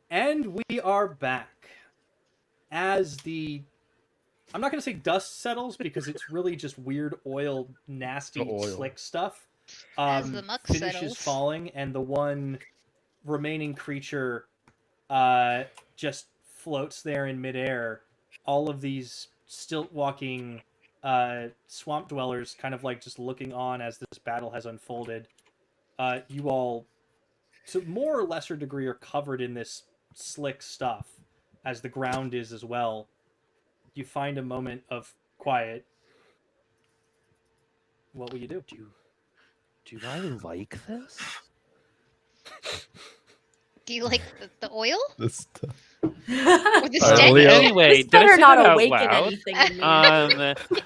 And we are back. As I'm not going to say dust settles because it's really just weird oil, nasty, slick stuff. As the muck finishes settles. falling, and the one remaining creature just floats there in midair. All of these stilt-walking swamp dwellers kind of like just looking on as this battle has unfolded. You all, to more or lesser degree, are covered in this slick stuff, as the ground is as well. You find a moment of quiet. What will you do? Do I like this? Do you like the oil? This stuff. Or the stick? Anyway, This better did I say not that out awaken loud? anything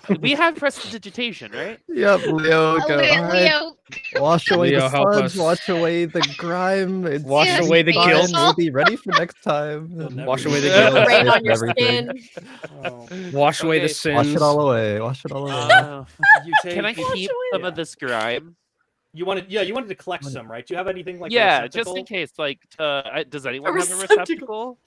in me. We have prestidigitation, right? Yep, Leo, go. Leo, All right. Wash away Leo, the help sludge, us. wash away the grime. It's Wash Yes, away the fine. guilt. We'll be ready for next time. You'll never Wash do away the that. guilt. Rain on your Everything. skin. Oh. Wash away the Okay. sins. Wash it all away. Wash it all away. You take, Can I keep some of this grime? You wanted to collect some, right? Do you have anything like a Yeah, receptacle? just in case. Like, does anyone have a receptacle. receptacle?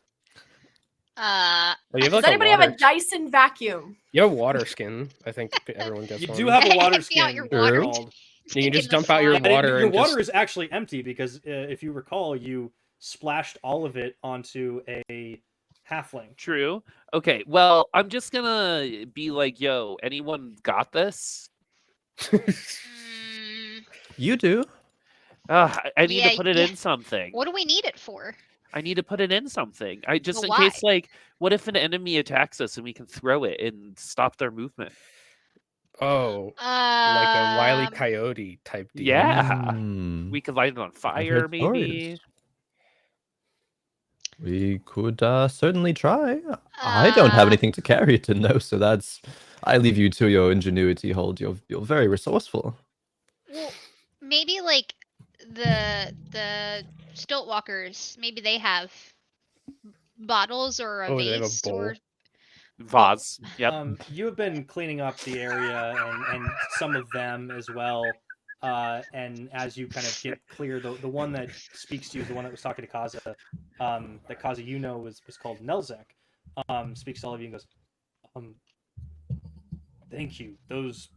Well, you have Does like a anybody have water... a Dyson vacuum? You have water skin. I think everyone gets You one. do have a water Empty out skin. your water. called. You can just In the dump out your slime. water Your and water just... is actually empty because if you recall, you splashed all of it onto a halfling. True. Okay, well, I'm just gonna be like, yo, anyone got this? Mm, You do. I need Yeah, to put it yeah. in something. what do we need it for? I need to put it in something. Just But in case, like, what if an enemy attacks us and we can throw it and stop their movement? Oh, like a Wile E. Um, Coyote type deal. Yeah. Hmm. We could light it on fire, heard maybe. stories. We could certainly try. I don't have anything to carry it in, though, so that's. I leave you to your ingenuity, Hauld. You're very resourceful. Well, maybe like the stilt walkers. Maybe they have bottles or a Oh, they have a vase or Vase. Yep. You have been cleaning up the area and some of them as well. And as you kind of get clear, the one that speaks to you is the one that was talking to Kaza. That Kaza, you know, was called Nelzek. Speaks to all of you and goes, thank you. Those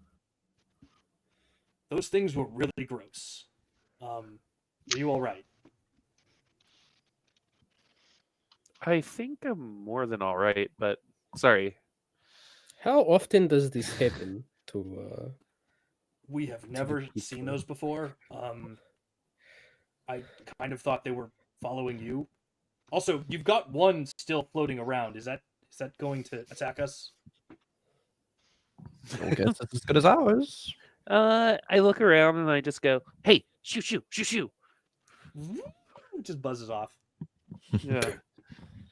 things were really gross. Are you all right? I think I'm more than all right, but sorry. How often does this happen to... We have never seen those before. I kind of thought they were following you. Also, you've got one still floating around. Is that going to attack us? I guess it's as good as ours. I look around and I just go, "Hey, shoo, shoo, shoo, shoo!" It just buzzes off. Yeah.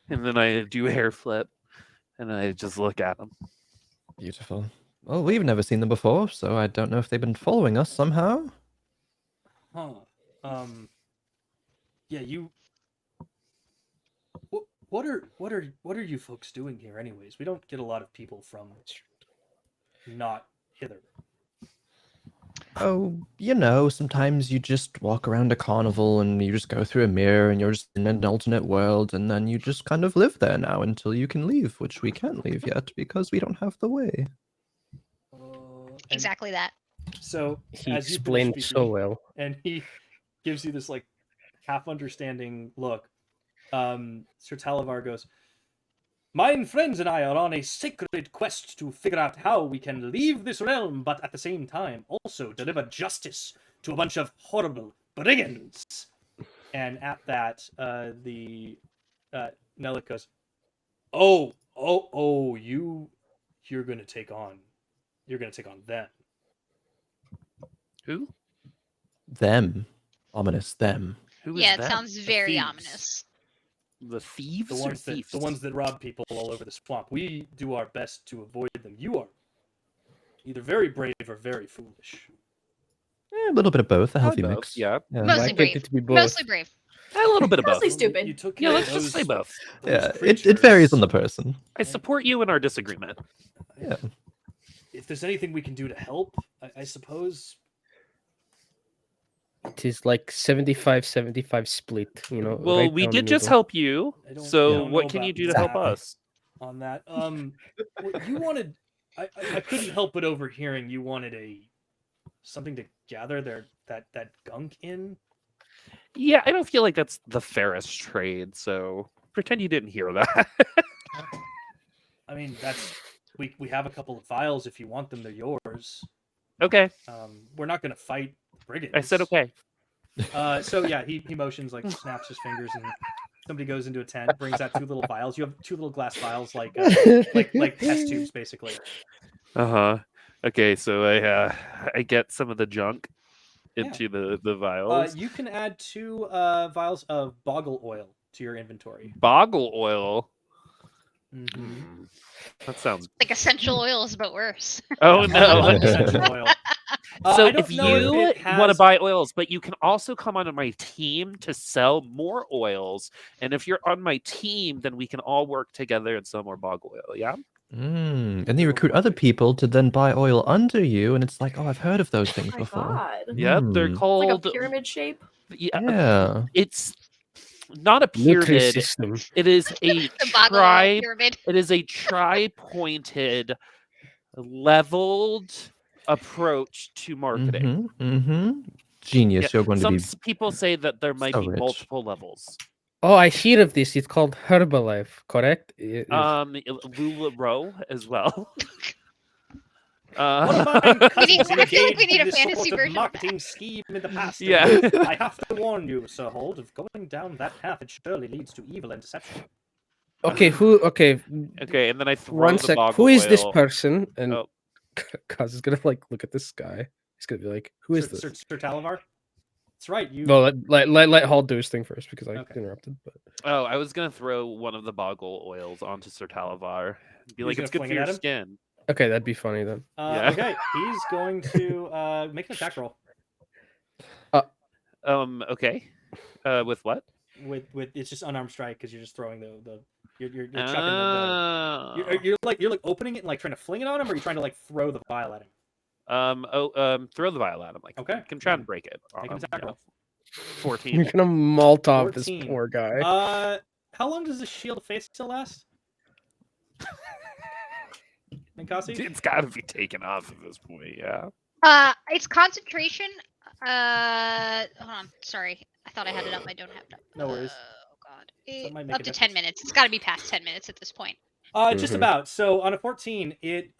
And then I do a hair flip, and I just look at them. Beautiful. Well, we've never seen them before, so I don't know if they've been following us somehow. Huh. Yeah, you. What are you folks doing here, anyways? We don't get a lot of people from not hither. Oh, sometimes you just walk around a carnival and you just go through a mirror and you're just in an alternate world, and then you just kind of live there now until you can leave, which we can't leave yet because we don't have the way. exactly that. So He as you finish explained so speaking, well. and he gives you this like half understanding look. Sir Talavar goes, "My friends and I are on a sacred quest to figure out how we can leave this realm, but at the same time also deliver justice to a bunch of horrible brigands." And at that, the Nelik goes, "Oh, you're gonna take on them." Who? Them. Ominous them. Who is Yeah, it that? sounds very thieves. ominous. The thieves. The or ones that thieves? the ones that rob people all over the swamp. We do our best to avoid them. You are either very brave or very foolish. A little bit of both, a healthy both, mix. yeah. Mostly Like brave. it to be both. Mostly brave. A little bit of both. Mostly stupid. You took Yeah, care let's of just say both. Yeah, those it varies on the creatures. person. I support you in our disagreement. Yeah. If there's anything we can do to help, I suppose It is like 75-75 split, you know. Well, right we down the did just middle. help you. I don't So know what can you about do to help that. us? On that, you wanted. I couldn't help but overhearing you wanted something to gather that gunk in. Yeah, I don't feel like that's the fairest trade, so pretend you didn't hear that. I mean, we have a couple of vials if you want them. They're yours. Okay, We're not gonna fight brigands. I said okay. So yeah, he motions, like snaps his fingers, and somebody goes into a tent, brings out 2 little vials. You have 2 little glass vials, like test tubes, basically. Okay, so I get some of the junk into the vials. You can add 2 vials of boggle oil to your inventory. Boggle oil. Mm-hmm. That sounds. Like essential oils, but worse. Oh No, no! essential oil. So I don't if know you if it want to has- buy oils, but you can also come onto my team to sell more oils, and if you're on my team, then we can all work together and sell more bog oil. Yeah. And then you recruit other people to then buy oil under you, and it's like, oh, I've heard of those things Oh my before. god. Yep. They're Hmm. called. Like a pyramid shape. Yeah. It's not a Military pyramid. system. It is a The boggle oil tri. pyramid. It is a tri-pointed, leveled approach to marketing. Genius, Yeah, you're going to some be people say that there might so be rich. multiple levels. Oh, I hear of this. It's called Herbalife, correct? LuLaRoe as well. One of my cousins I feel like we engaged need in a this fantasy sort of version of marketing scheme in the past. and Yeah. I have to warn you, Sir Hauld, of going down that path. It surely leads to evil and deception. Okay, who? Okay, Okay, and then I throw one the sec. boggle Who is this oil. person? And Oh. Kaz is gonna like look at this guy. He's gonna be like, "Who is this?" Sir Talavar? That's right. You. No, let Hauld do his thing first because I Okay. interrupted. But Oh, I was gonna throw one of the boggle oils onto Sir Talavar. Be You're like, just it's gonna good for fling it your at him? skin. okay, that'd be funny then. Yeah. Okay, he's going to make an attack roll Okay. With what? with it's just unarmed strike because you're just throwing you're chucking you're like opening it and like trying to fling it on him, or you're trying to like throw the vial at him. Throw the vial at him. Like, Okay. can try and break it. Make an attack roll. 14. You're gonna Molotov this 14. poor guy. How long does the shield of faith still last? Ninkasi? It's got to be taken off at this point. Yeah. It's concentration. Hold on. Sorry, I thought I had it up. I don't have it up. No worries. Oh god. That might make Up a to difference. 10 minutes. It's got to be past 10 minutes at this point. Just about. So on a 14, it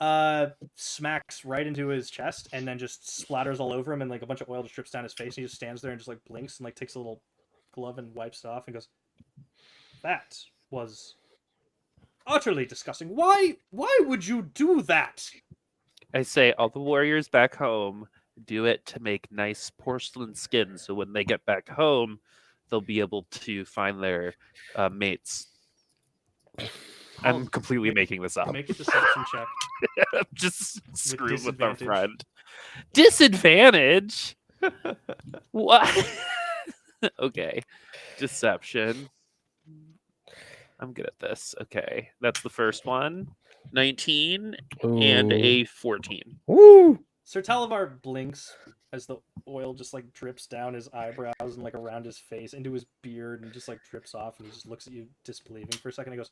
smacks right into his chest and then just splatters all over him, and like a bunch of oil just drips down his face. And he just stands there and just like blinks and like takes a little glove and wipes it off and goes, "That was utterly disgusting. Why would you do that?" I say all the warriors back home do it to make nice porcelain skins, so when they get back home, they'll be able to find their mates. I'm completely making this up. Make a deception check. Just screwed with our disadvantage. friend. Disadvantage? What? Okay. Deception. I'm good at this. Okay. That's the first one. 19 and a 14. Woo! Sir Talavar blinks as the oil just like drips down his eyebrows and like around his face into his beard and just like drips off, and he just looks at you disbelieving for a second. He goes,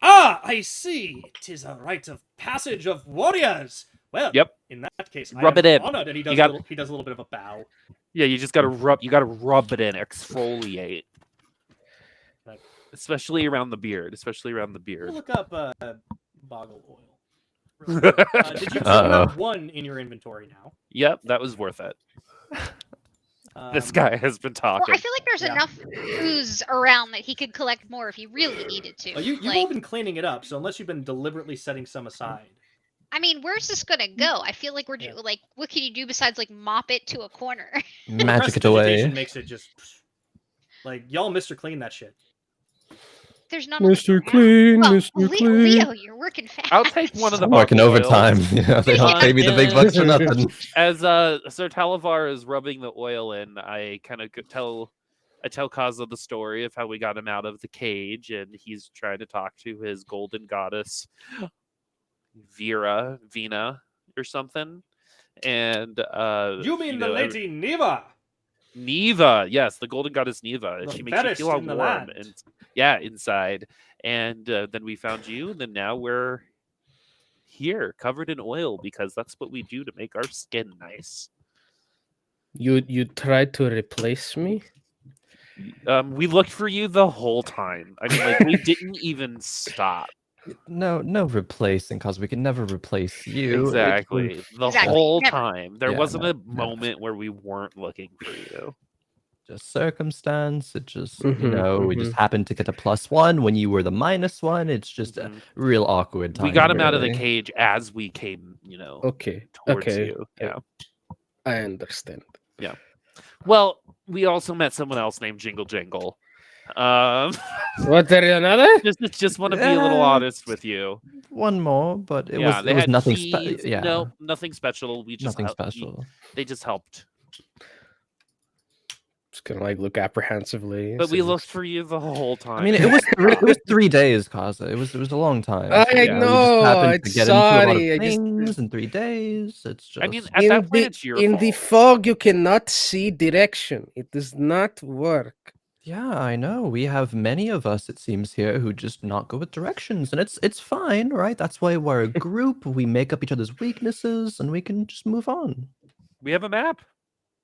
"Ah, I see. 'Tis a rite of passage of warriors. Well, Yep. in that case, Rub I it am in. honored." And he does, he does a little bit of a bow. Yeah, you just gotta rub. You gotta rub it in, exfoliate, Right. especially around the beard. Especially around the beard. We'll look up boggle oil. Did you have 1 in your inventory now? Yep, that was worth it. This Um, guy has been Well, talking. I feel like there's Yeah. enough ooze around that he could collect more if he really needed to. You've all been cleaning it up, so unless you've been deliberately setting some aside. I mean, where's this gonna go? I feel like we're Yeah. like, what can you do besides like mop it to a corner? Magic it away. Prestidigitation makes it just like y'all Mr. Clean that shit. There's none on the Mr. ground. Clean, Well, Mr. Clean. Leo, you're working fast. I'll take one of the I'm working boggle overtime. oils. Yeah, they don't pay me the big bucks for nothing. As Sir Talavar is rubbing the oil in, I kind of tell Kaza the story of how we got him out of the cage, and he's trying to talk to his golden goddess, Vina, or something. and You mean the lady Neva? Neva, yes, the golden goddess Neva. The She makes you fairest feel all in the warm land. and inside. And then we found you, and then now we're here, covered in oil, because that's what we do to make our skin nice. You tried to replace me? We looked for you the whole time. I mean, like, we didn't even stop. No, no replacing, cause we can never replace you. Exactly. The Exactly, whole never. time. There Yeah, wasn't no, a moment where we weren't looking for you. Just circumstance. It just, Mhm, we just mhm. happened to get a +1 when you were the -1. It's just a Mhm. real awkward time. We got him out of the really. cage as we came, Okay. towards Okay. you. Yeah. I understand. Well, we also met someone else named Jingle Jangle. What, there is another? just want to be a little honest with you. One more, but it Yeah, was they it was had nothing keys. special. Yeah, No, nothing special. We just nothing special. They just helped. Just gonna like look apprehensively. But we so looked it's- for you the whole time. I mean, it was it was 3 days, Kaza. It was a long time. I so, Yeah. we just know. happened to It's get into a lot of sorry. I just things in 3 days. It's just. I mean, at that point, it's your in the fault. fog you cannot see direction. It does not work. Yeah, I know. We have many of us, it seems, here who just not go with directions, and it's fine, right? That's why we're a group. We make up each other's weaknesses, and we can just move on. We have a map.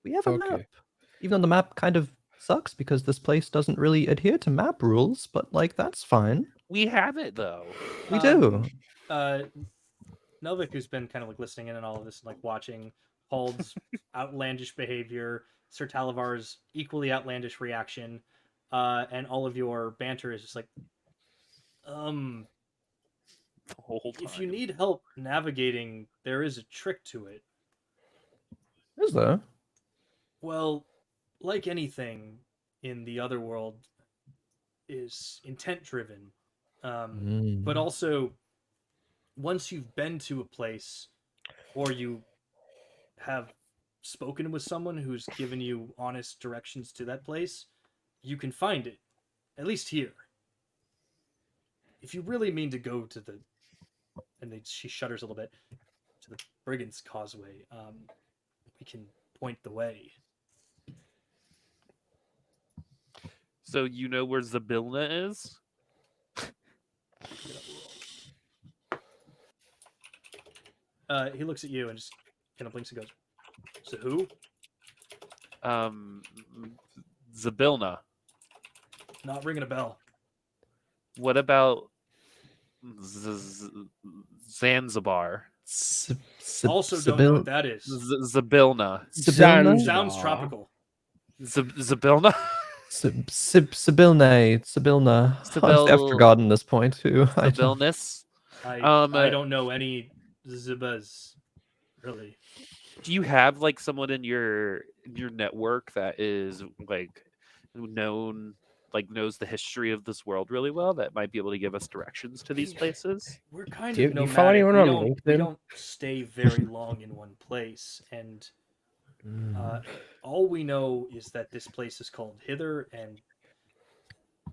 We have a Okay. map, even though the map kind of sucks because this place doesn't really adhere to map rules. But like, that's fine. We have it though. We do. Nelvik, who's been kind of like listening in on all of this and like watching Hauld's outlandish behavior, Sir Talavar's equally outlandish reaction, and all of your banter is just like, The whole time. if you need help navigating, there is a trick to it. Is there? Well, like anything in the Otherworld, is intent driven, but also once you've been to a place or you have spoken with someone who's given you honest directions to that place, you can find it, at least here. If you really mean to go to the, she shudders a little bit, to the Brigand's Causeway, we can point the way. So you know where Zabilna is? He looks at you and just kind of blinks and goes, "So who?" Zabilna. Not ringing a bell. What about Zanzibar? Also don't know what that is. Zabilna. Sibilna? Sounds tropical. Zabilna? Sibilne. Sibilna. Honestly, I've forgotten this point too. I don't- Zabilness? I don't know any Zibas, really. Do you have like someone in your network that is like known, like knows the history of this world really well, that might be able to give us directions to these places? We're kind Do of you follow nomadic. anyone We on don't, we LinkedIn? don't stay very long in one place, and all we know is that this place is called Hither, and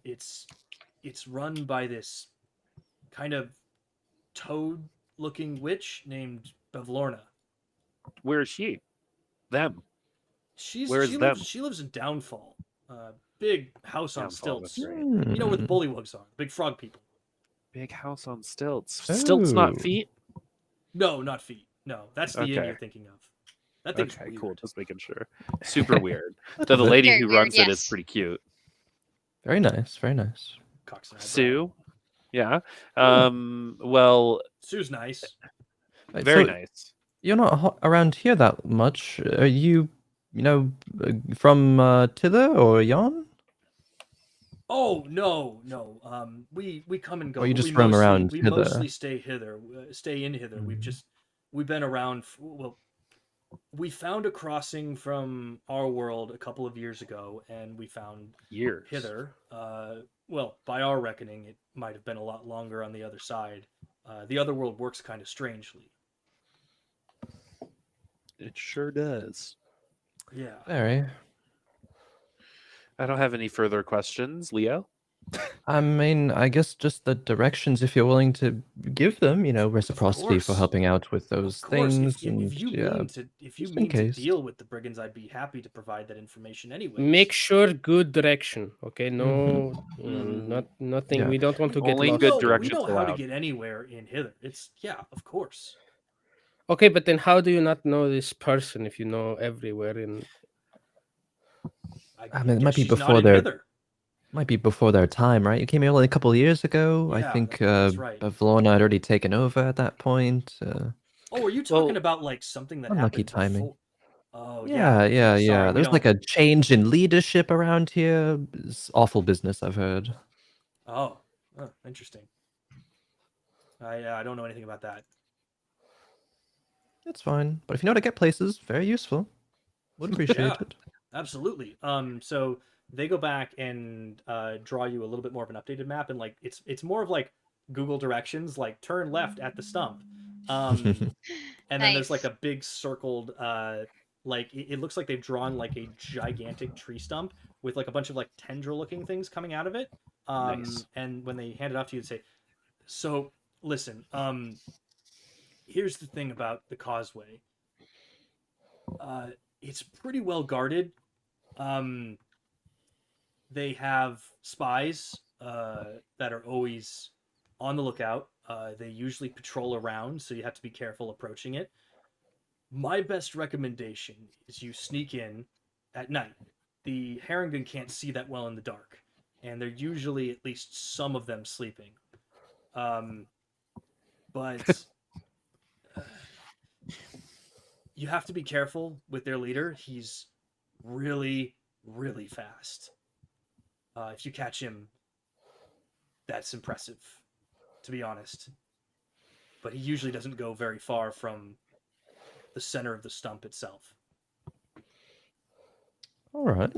it's run by this kind of toad-looking witch named Bevlorna. Where is she? Them. She Where's lives in Downfall, big house on Downfall, that's stilts. right. You know where the bullywugs are, big frog people. Big house on stilts. Stilts, not Oh. feet. No, not feet. No, that's the inn Okay. you're thinking of. That thing's Okay, weird. cool. Just making sure. Super weird. That's Though the a bit- lady Very who weird, runs it is yes. pretty cute. Very nice. Very nice. Cocks an eyebrow. Sue. Yeah. Well, Sue's nice. Right, very so nice. You're not around here that much. Are you, from Tither or Yon? Oh no. We come and go. Or you but just we roam mostly, around We hither? mostly stay hither. Stay in hither. Mhm. We've been around. Well, we found a crossing from our world a couple of years ago, and we found Years. hither. Well, by our reckoning, it might have been a lot longer on the other side. The other world works kind of strangely. It sure does. Yeah. Very. I don't have any further questions, Leo. I mean, I guess just the directions if you're willing to give them, reciprocity for course. helping out with Of those course, things. if And you yeah, mean to just in case. deal with the brigands, I'd be happy to provide that information anyways. Make sure good direction, okay? Mhm. No, Mhm. nothing. Yeah. We don't want to get Only lost. good we directions know how to allowed. get anywhere in hither. It's of course. Okay, but then how do you not know this person if you know everywhere in? I mean, it might guess be she's not before in their hither. time, right? You came here only a couple of years ago. I Yeah, think that's right. Veomiano had already taken over at that point. Oh, are you talking Well, about like something that unlucky happened timing. before? Oh Yeah, yeah, Sorry, yeah. we There's like don't. a change in leadership around here. It's awful business, I've heard. Oh, interesting. I don't know anything about that. It's fine, but if you know how to get places, very useful. Would appreciate Yeah. it. Absolutely. So they go back and draw you a little bit more of an updated map, and like it's more of like Google directions, like turn left at the stump. And then there's like Nice. a big circled like it looks like they've drawn like a gigantic tree stump with like a bunch of like tendril looking things coming out of it. Nice. And when they hand it off to you, they say, so listen, here's the thing about the causeway. It's pretty well guarded. They have spies that are always on the lookout. They usually patrol around, so you have to be careful approaching it. My best recommendation is you sneak in at night. The Harrington can't see that well in the dark, and they're usually at least some of them sleeping. But you have to be careful with their leader. He's really, really fast. If you catch him, that's impressive, to be honest. But he usually doesn't go very far from the center of the stump itself. All right.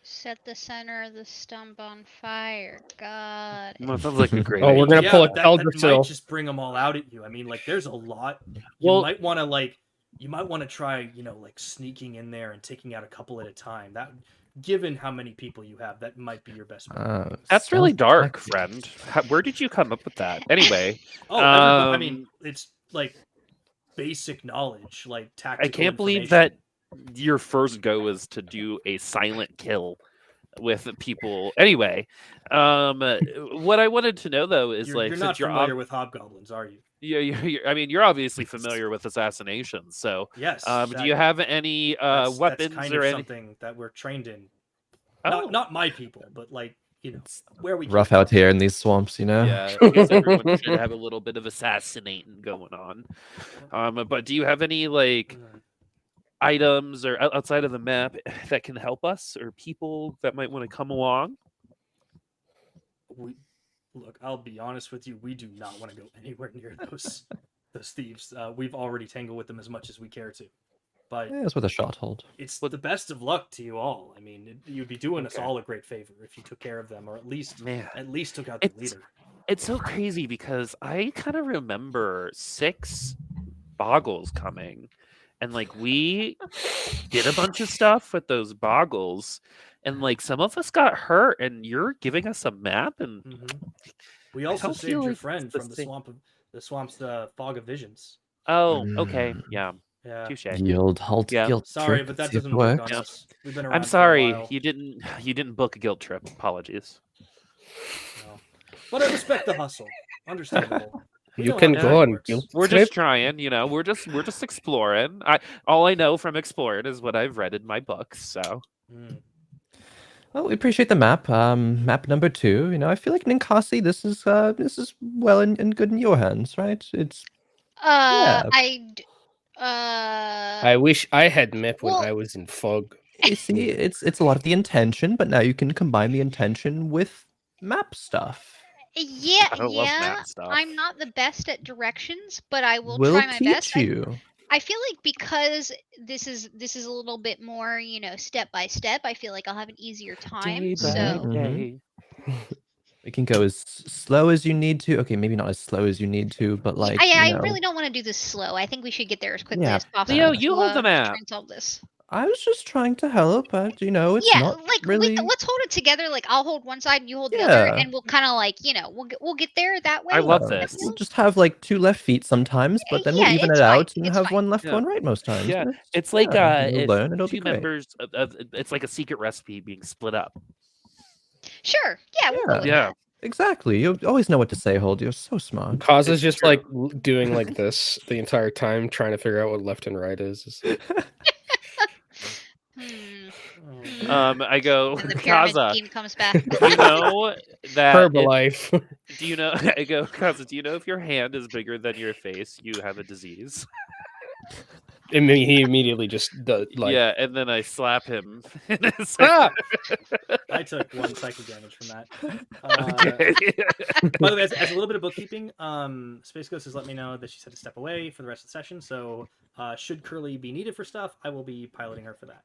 Set the center of the stump on fire. Got it. That sounds like a great Oh, idea. we're gonna pull a that Elder might Seal. just bring them all out at you. I mean, like, there's a lot. Well- might want to try, like sneaking in there and taking out a couple at a time. That, given how many people you have, that might be your best bet. That's really stealth dark, tactics. friend. Where did you come up with that? Anyway, Oh, everybody, I Um, mean, it's like basic knowledge, like I tactical. can't believe information. that your first go is to do a silent kill with people. Anyway, what I wanted to know though is You're not since you're familiar with hobgoblins, are you? I mean, you're obviously familiar with assassinations. So, Yes. do you have any that's weapons kind or of any? something that we're trained in? Oh, Not my people, but where we Rough came out here in these swamps, yeah. I guess everyone should have a little bit of assassinating going on. But do you have any from. items or outside of the map that can help us, or people that might want to come along? Look, I'll be honest with you. We do not want to go anywhere near those thieves. We've already tangled with them as much as we care to. But Yeah, it's with a shot hold. it's the best of luck to you all. I mean, you'd be doing us Okay. all a great favor if you took care of them, or at least took out the It's- leader. It's so crazy because I kind of remember 6 boggles coming, and we did a bunch of stuff with those boggles, and some of us got hurt, and you're giving us a map, and We I also don't saved feel your like friend it's the from the same. swamp's fog of visions. oh, okay, yeah, Yeah. touche. Yield, halt, Yeah. guilt Sorry, trip, but that see if doesn't it work works. on us. We've been around. I'm for a sorry, while. you didn't book a guilt trip. Apologies. No. But I respect the hustle. Understandable. We You know can how go time on works. guilt We're trip. just trying, we're just exploring. All I know from exploring is what I've read in my books. So Mm. Well, we appreciate the map. Map number 2. I feel like Ninkasi, this is well and good in your hands, right? It's I wish I had map when Well- I was in fog. you see, it's a lot of the intention, but now you can combine the intention with map stuff. Yeah, I love map stuff. I'm not the best at directions, but I will We'll try my best. teach you. I feel like because this is a little bit more, step by step, I feel like I'll have an easier time. Day by So Mhm. day. We can go as slow as you need to. Okay, maybe not as slow as you need to, but I really don't want to do this slow. I think we should get there as quickly Yeah, as possible. Leo, you hold the to try map. and solve this. I was just trying to help, but it's Yeah, not like really. let's hold it together. Like I'll hold one side and you hold the other, Yeah. and we'll kind of like we'll get there that way. I love Yeah, this. We'll just have like 2 left feet sometimes, but then we'll Yeah, even it's it fine, out and it's have fine. 1 left, Yeah. 1 right most times. Yeah, and it's like you'll if learn. It'll be two great. members it's like a secret recipe being split up. Sure. Yeah, we'll go with Yeah. that. Exactly. You always know what to say, Hold. You're so smart. Kaza's It's just true. like doing like this the entire time, trying to figure out what left and right is. I go, And the pyramid Kaza, scheme comes back. you know that Herbalife. do you know I go, Kaza, do you know if your hand is bigger than your face, you have a disease? I mean, he immediately just does like. Yeah, and then I slap him. Ah! I took 1 psychic damage from that. Okay. By the way, as a little bit of bookkeeping, SpaceGhost has let me know that she's had to step away for the rest of the session. So, should Curly be needed for stuff, I will be piloting her for that.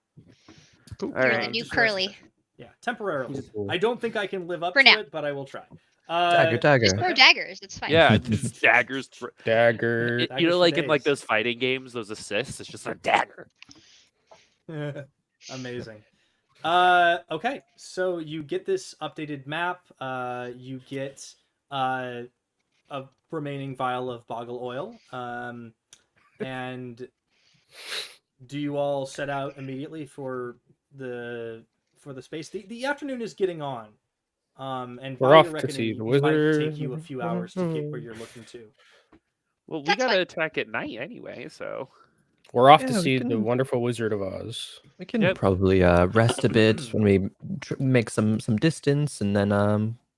All You're the right. new Just for the rest of the Curly. session. Yeah, temporarily. Cool. I don't think I can live up For to now. it, but I will try. Dagger. Just throw daggers. It's fine. Yeah, just daggers. Dagger. You Daggers know, for like in like days. those fighting games, those assists, it's just a dagger. Amazing. Okay, so you get this updated map. You get a remaining vial of boggle oil. And do you all set out immediately for the space? The afternoon is getting on. And We're by off your to see reckoning, the it might wizard. take you a few hours to get where you're looking to. Well, we That's gotta fine. attack at night anyway, so We're off Yeah, to we see the can- wonderful Wizard of Oz. We can Yep. probably rest a bit when we make some distance, and then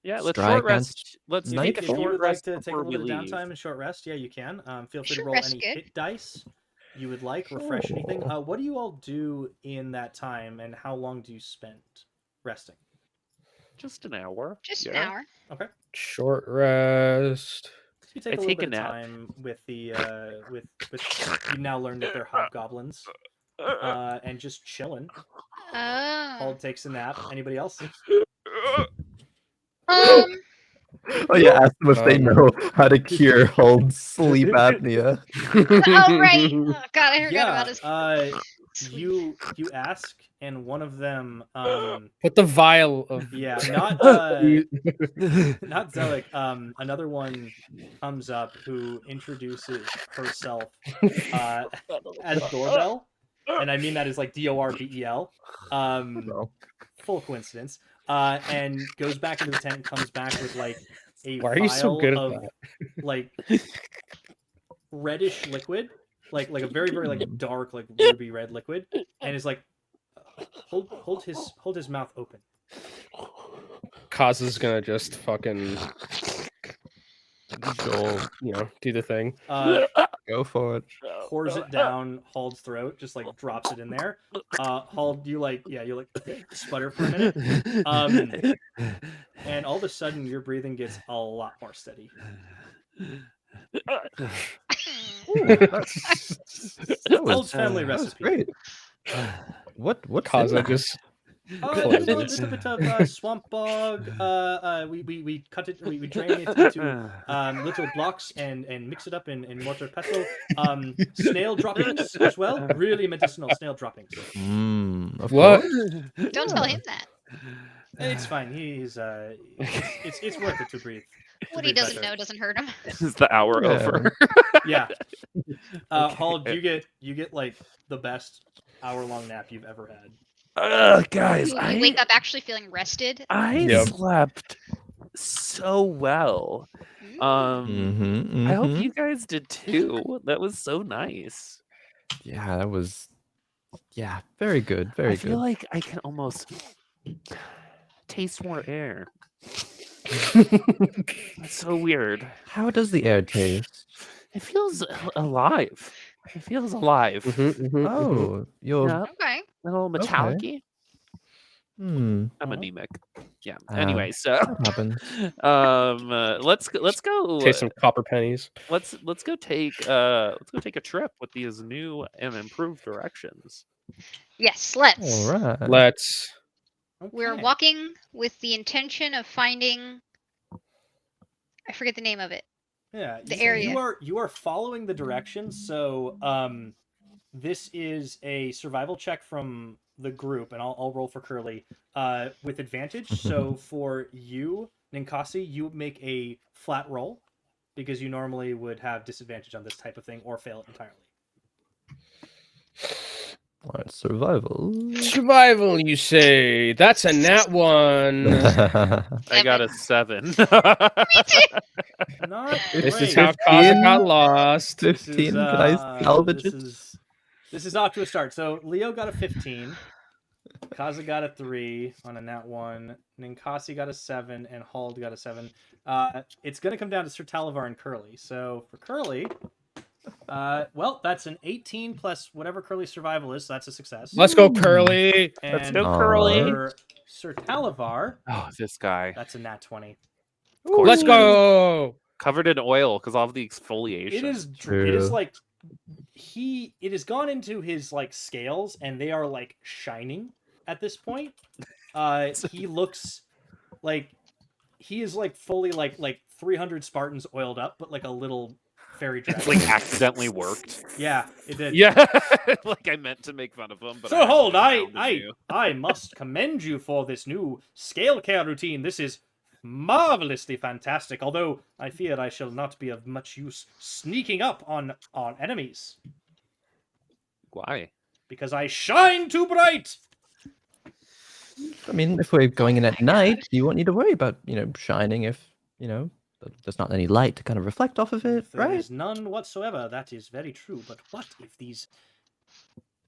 yeah, let's strike short rest. Let's night take a If you short would like rest to take a before little we bit of leave. downtime and short rest, yeah, you can. Feel free to Short roll rest's any good. hit dice you would like, refresh anything. Sure. What do you all do in that time, and how long do you spend resting? Just an hour. Just an yeah. hour. Okay, Short rest. so you take I a little take a bit of nap. time with the with you now learned that they're hobgoblins, and just chilling. Oh. Hauld takes a nap. Anybody else? Um. Oh yeah, ask them if they Um, know how to cure Hold sleep apnea. Oh right. Oh, God, I forgot about his. You ask, and one of them Put the vial of. yeah, not Zelik. Another one comes up who introduces herself as Doorbell, and I mean that as like Dorbel. No. Full coincidence. And goes back into the tent and comes back with like a Why are you so vial good at of that? like reddish liquid, like a very very like dark like ruby red liquid, and is like hold his mouth open. Kaza's gonna just fucking do the thing. Go for it. Pours it down Hald's throat, just like drops it in there. Hauld, you sputter for a minute, and all of a sudden your breathing gets a lot more steady. Hald's family That was recipe. great. What's in Kaza that? just There's a Closes. little bit of swamp bog. We cut it. We drain it into little blocks and mix it up in mortar pestle. Snail droppings as well. Really medicinal snail droppings. Of What? course. Don't tell him that. It's fine. He's it's worth it to breathe. What he doesn't know doesn't hurt him. Is the hour Yeah. over? Yeah. Hauld, you get like the best hour-long nap you've ever had. Guys, You wake up actually feeling rested. I Yep. slept so well. I hope you guys did too. That was so nice. Yeah, that was. Yeah, very good. Very I good. feel like I can almost taste more air. It's so weird. How does the air taste? It feels alive. It feels alive. Oh, you're. Yeah, Okay. a little Okay. metallic-y. Hmm. I'm anemic. Yeah. Ah, Anyway, so That happens. let's go. Taste some copper pennies. Let's go take a trip with these new and improved directions. Yes, let's. All right. Let's. We're Okay. walking with the intention of finding. I forget the name of it. Yeah, the area. You are following the directions. So this is a survival check from the group, and I'll roll for Curly with advantage. So for you, Ninkasi, you make a flat roll because you normally would have disadvantage on this type of thing or fail it entirely. All right, survival. Survival, you say? That's a nat 1. I got a 7. Not This is great. how Kaza got lost. 15. Can I salvage it? This is off to a start. So Leo got a 15. Kaza got a 3 on a nat 1. Ninkasi got a 7, and Hauld got a 7. It's going to come down to Sir Talavar and Curly. So for Curly, well, that's an 18 plus whatever Curly's survival is, so that's a success. Let's go, Curly. Let's And go, Curly. for Sir Talavar, Oh, this guy. that's a nat 20. Of course Let's it is. go. Covered in oil because all of the exfoliation. It is True. like it has gone into his like scales, and they are like shining at this point. He looks like he is like fully like 300 Spartans oiled up, but like a little fairy dragon. It's like accidentally worked. Yeah, it did. Yeah, like I meant to make fun of him, but So Hauld, I I must commend you for this new scale care routine. This is marvelously fantastic, although I fear I shall not be of much use sneaking up on enemies, Why? because I shine too bright! I mean, if we're going in at night, you won't need to worry about, shining if, there's not any light to kind of reflect off of it, If there right? is none whatsoever, that is very true. But what if these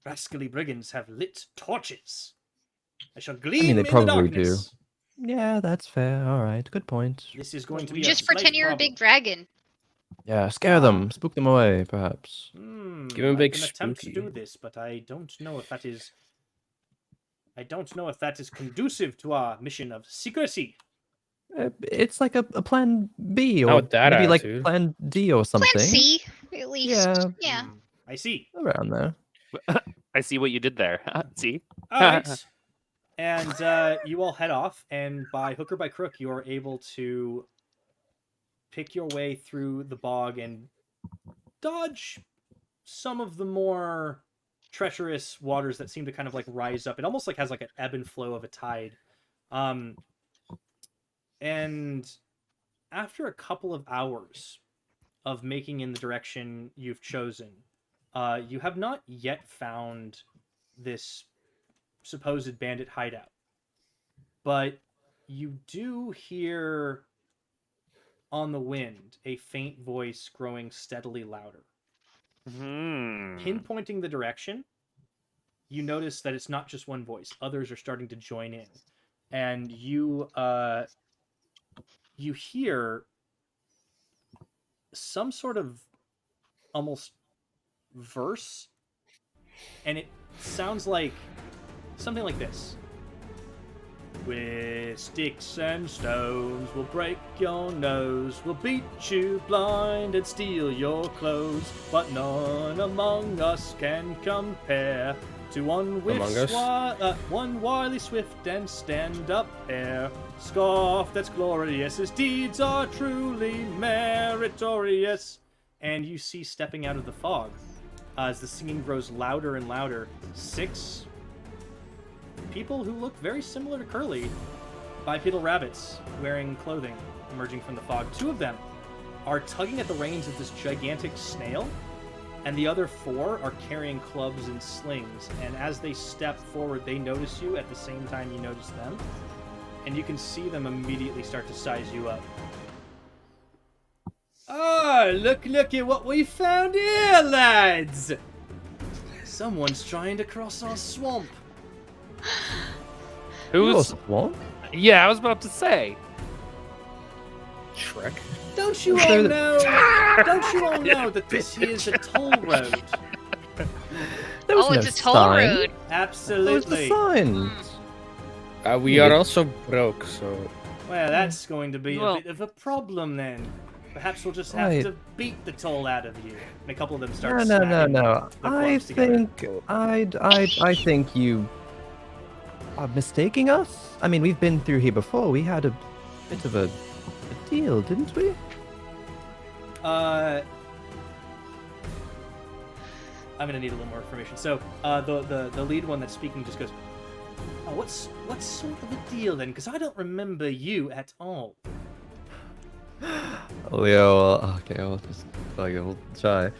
rascally brigands have lit torches? I shall gleam they in probably the darkness. Yeah, that's fair. All right, good point. This is going to be Just a slight pretend you're a problem. big dragon. Yeah, scare them, spook them away, perhaps. Give him a big I can attempt to spooky. do this, but I don't know if that is. I don't know if that is conducive to our mission of secrecy. It's like a plan B, Not or with that maybe attitude. like plan D or something. Plan C, at least. Yeah. Yeah. I see. Around there. I see what you did there. See? All right. And you all head off, and by hook or by crook, you are able to pick your way through the bog and dodge some of the more treacherous waters that seem to kind of like rise up. It almost like has like an ebb and flow of a tide. And after a couple of hours of making in the direction you've chosen, you have not yet found this supposed bandit hideout. But you do hear on the wind a faint voice growing steadily louder. Pinpointing the direction, you notice that it's not just one voice. Others are starting to join in. And you hear some sort of almost verse, and it sounds like something like this. With sticks and stones, we'll break your nose, we'll beat you blind and steal your clothes, but none among us can compare to one with one wily, swift, and stand-up hare. Scoff that's glorious, his deeds are truly meritorious. And you see stepping out of the fog, as the singing grows louder and louder, 6 people who look very similar to Curly, bipedal rabbits wearing clothing emerging from the fog. 2 of them are tugging at the reins of this gigantic snail, and the other 4 are carrying clubs and slings. And as they step forward, they notice you at the same time you notice them, and you can see them immediately start to size you up. Oh, look at what we found here, lads! Someone's trying to cross our swamp. Who's? What? Yeah, I was about to say. Shrek. Don't you all know? Don't you all know that this is a toll road? There was Oh, no it's a toll sign. road. Where's the Absolutely. sign? We are also broke, so Well, that's going to be Well- a bit of a problem then. Perhaps we'll just have Right. to beat the toll out of you. And a couple of them start No. smacking the I clubs together. think I think you are mistaking us. I mean, we've been through here before. We had a bit of a deal, didn't we? I'm gonna need a little more information. So the lead one that's speaking just goes, "Oh, what's sort of a deal then? Because I don't remember you at all." Leo, okay, we'll try.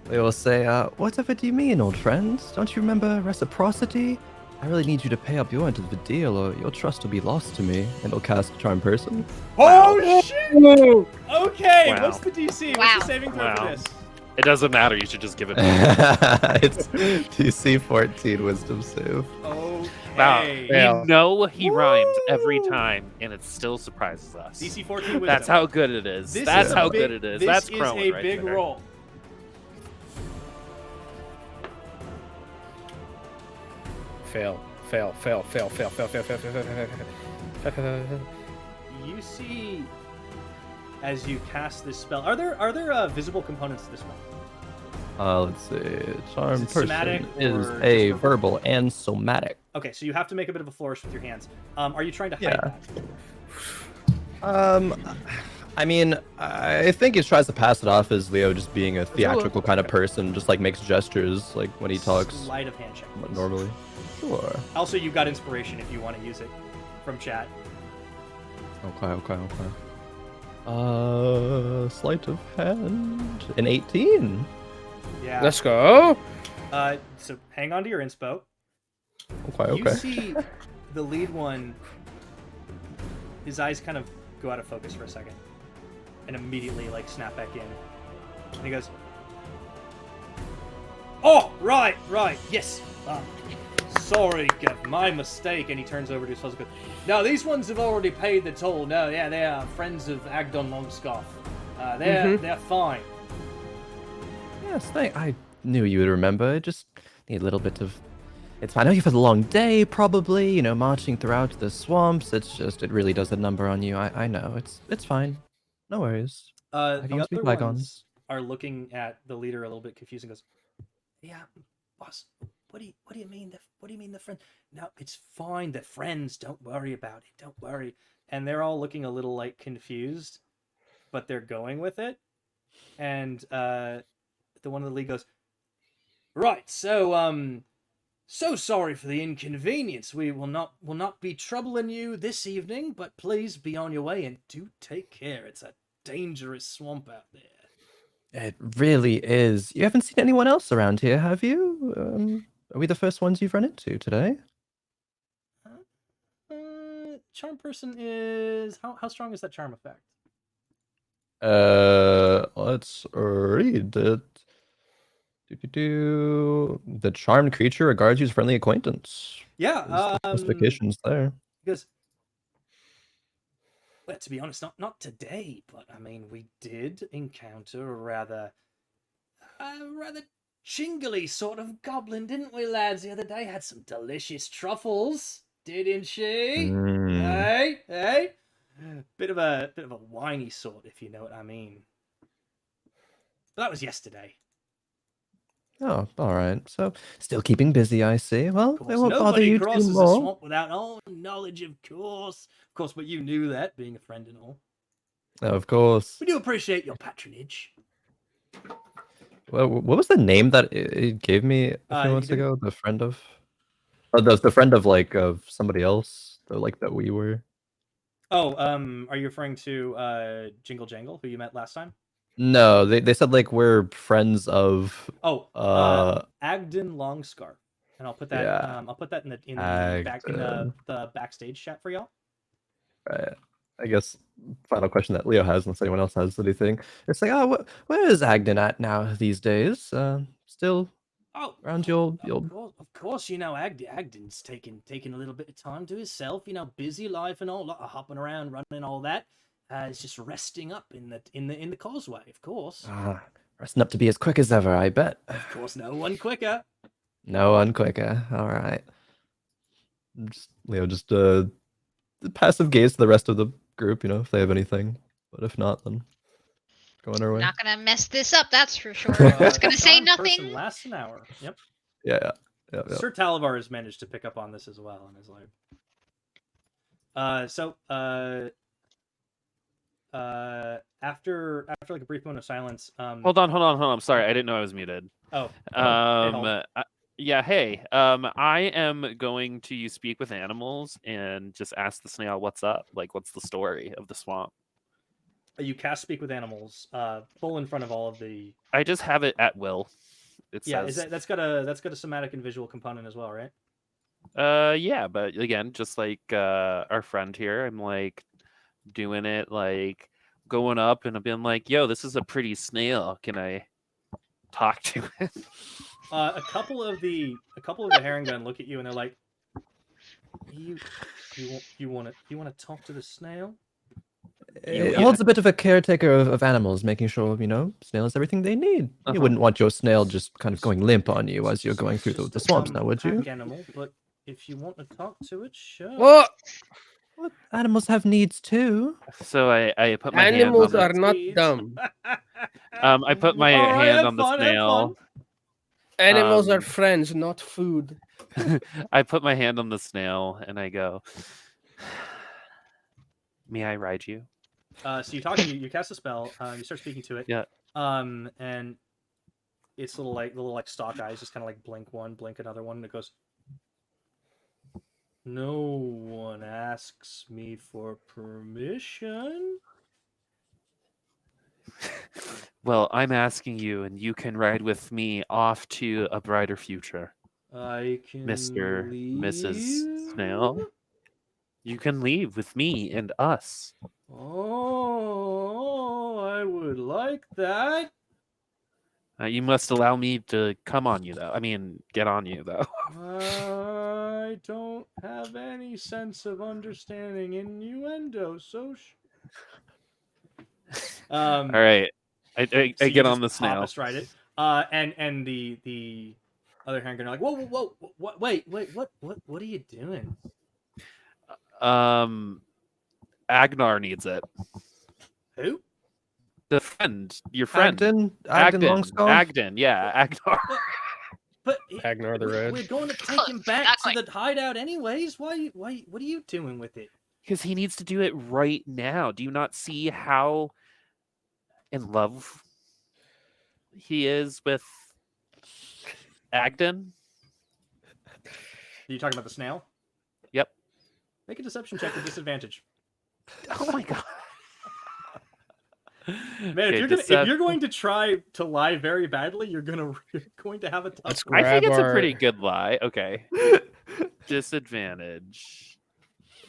Leo will say, whatever do you mean, old friend? Don't you remember reciprocity? I really need you to pay up your end of the deal, or your trust will be lost to me. And he'll cast Charm Person. Oh shit! Okay, Wow. what's the DC? Wow. What's the saving throw for Wow. this? It doesn't matter. You should just give it. It's DC 14 Wisdom save. Wow. Okay. Yeah. You know he rhymes every Woo! time, and it still surprises us. DC 14 wisdom. That's how good it is. This That's is a how big- good it is. This That's is Khroen a right big there. roll. Fail. You see, as you cast this spell, are there visible components to this spell? Let's see. Charm Is it Person somatic is or a just verbal? verbal and somatic. Okay, so you have to make a bit of a flourish with your hands. Are you trying to hide Yeah. that? I mean, I think he tries to pass it off as Leo just being a theatrical kind of person, just like makes gestures like when he talks Sleight of hand check. please. normally. Sure. Also, you got inspiration if you want to use it from chat. Okay. Sleight of hand. An 18. Yeah. Let's go. So hang on to your inspo. Okay. You see the lead one, his eyes kind of go out of focus for a second and immediately like snap back in. And he goes, "Oh, right, yes. Sorry, my mistake." And he turns over to his husband. "No, these ones have already paid the toll. No, yeah, they are friends of Agdon Longscarf. They're fine." Yes, I knew you would remember. I just need a little bit of. It's fine. I know you've had a long day, probably. You know, marching throughout the swamps. It's just, it really does a number on you. I know. It's fine. No worries. The Bygones be other bygones. ones are looking at the leader a little bit confused and goes, "Yeah, boss. What do you mean? What do you mean the friend? No, it's fine. They're friends. Don't worry about it. Don't worry." And they're all looking a little like confused, but they're going with it. And the one in the league goes, "Right. So sorry for the inconvenience. We will not be troubling you this evening, but please be on your way and do take care. It's a dangerous swamp out there." It really is. You haven't seen anyone else around here, have you? Are we the first ones you've run into today? Charm person is how strong is that charm effect? Let's read it. The charmed creature regards you as friendly acquaintance. Yeah, There's the specifications there. because, well, to be honest, not today, but I mean, we did encounter a rather jingly sort of goblin, didn't we, lads? The other day had some delicious truffles, didn't she? Mm. Hey, bit of a whiny sort, if you know what I mean. But that was yesterday. Oh, all right. So, still keeping busy, I see. Well, Of I course, won't bother nobody you too crosses a more. swamp without own knowledge, of course. Of course, but you knew that, being a friend and all. Of course. We do appreciate your patronage. Well, what was the name that it gave me a he few months didn't- ago? The friend of, oh, the friend of like of somebody else, like that we were. Oh, are you referring to Jingle Jangle, who you met last time? No, they said like we're friends of. Oh, Agdon Longscarf, and I'll put that. Yeah. I'll put that in the Agdon. backstage chat for y'all. Right. I guess final question that Leo has, unless anyone else has anything. It's like, oh, where is Agdon at now these days? Still Oh, around your of course, you know, Agdon's taking a little bit of time to himself. You know, busy life and all, a lot of hopping around, running, all that. It's just resting up in the causeway, of course. resting up to be as quick as ever, I bet. Of course, no one quicker. No one quicker. All right. Leo just passive gaze to the rest of the group, you know, if they have anything. But if not, then go on our way. Not gonna mess this up, that's for sure. I'm just gonna say Charmed person nothing. lasts an hour. Yep. Yeah. Sir Talavar has managed to pick up on this as well in his life. after like a brief moment of silence, Hold on. I'm sorry. I didn't know I was muted. Oh, Yeah, hey. I am going to speak with animals and just ask the snail what's up. Like, what's the story of the swamp? you cast speak with animals, full in front of all of the. I just have it at will. It Yeah, says. that's got a somatic and visual component as well, right? Yeah, but again, just like our friend here, I'm like doing it, like going up and being like, "Yo, this is a pretty snail. Can I talk to it?" A couple of the Harengun look at you and they're like, "You want to talk to the snail?" It holds a bit of a caretaker of animals, making sure, snails have everything they need. You wouldn't want your snail just kind of going limp on you as you're going through the swamps now, would you? Pack animal, but if you want to talk to it, sure. What? Well, animals have needs too. So I put my Animals hand on are not dumb. I put my hand on the snail. Animals are friends, not food. I put my hand on the snail and I go, "May I ride you?" So you cast a spell. You start speaking to it. Yeah. And its little stalk eyes just kind of like blink one, blink another one, and it goes. No one asks me for permission. Well, I'm asking you, and you can ride with me off to a brighter future. I can Mr. leave? Mrs. Snail. You can leave with me and us. Oh, I would like that. You must allow me to come on you, though. I mean, get on you, though. I don't have any sense of understanding innuendo, so. All right, I so get on the snail. Astride it. And the other hand are like, whoa, wait, what are you doing? Agnar needs it. Who? The friend, your friend. Agden Longskull? Agden, yeah, Agnar. But Agnar the Red. We're going to take him back to the hideout anyways. Why? What are you doing with it? Because he needs to do it right now. Do you not see how in love he is with Agden? Are you talking about the snail? Yep. Make a deception check with disadvantage. Oh my god. Man, Okay, if you're going to try to lie very badly, you're going to have a tough. I think it's a pretty good lie. Okay. Disadvantage.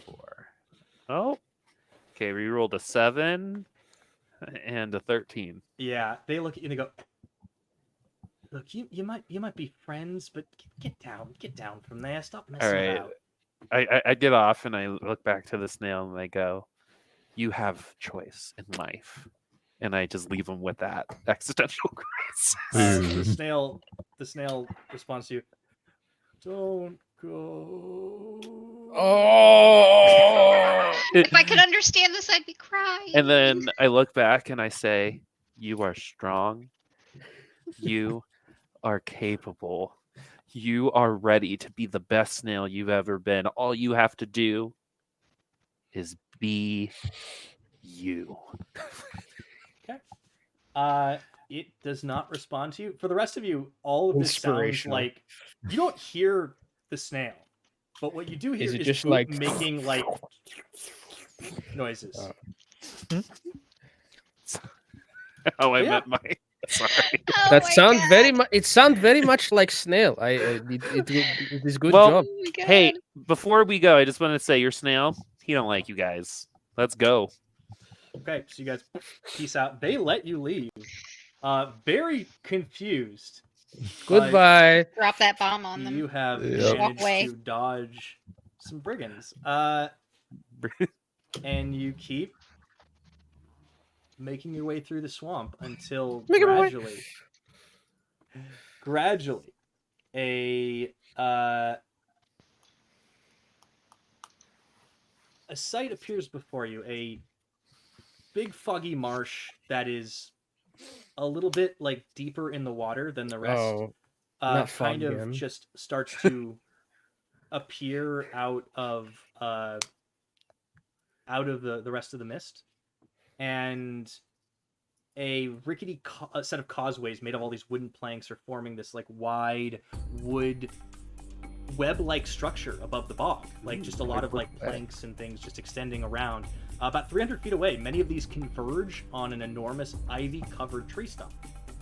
4. Oh. Okay, we rolled a 7 and a 13. Yeah, they look at you and they go, "Look, you might be friends, but get down from there. Stop messing about." I get off and I look back to the snail and I go, "You have choice in life." And I just leave him with that existential crisis. The snail responds to you, "Don't go." Oh! If I could understand this, I'd be crying. And then I look back and I say, "You are strong. You are capable. You are ready to be the best snail you've ever been. All you have to do is be you." Okay. It does not respond to you. For the rest of you, all of this sounds Inspirational. like you don't hear the snail, but what you do hear Is it is just Boop like- making like noises. Oh, I Yeah. meant my. Sorry. Oh That my sound God. very much. It sound very much like snail. It is good Well, job. Oh my God. Hey, before we go, I just want to say your snail, he don't like you guys. Let's go. Okay, so you guys peace out. They let you leave. Very confused. Goodbye. Drop that bomb on them. You have Yep. Walk away. managed to dodge some brigands. And you keep making your way through the swamp until Making my way. gradually a sight appears before you. A big foggy marsh that is a little bit like deeper in the water than the rest. Oh, not fog kind of again. just starts to appear out of the rest of the mist. and a rickety set of causeways made of all these wooden planks are forming this like wide wood web-like structure above the bog. Like just a lot of like planks and things just extending around. About 300 feet away, many of these converge on an enormous ivy-covered tree stump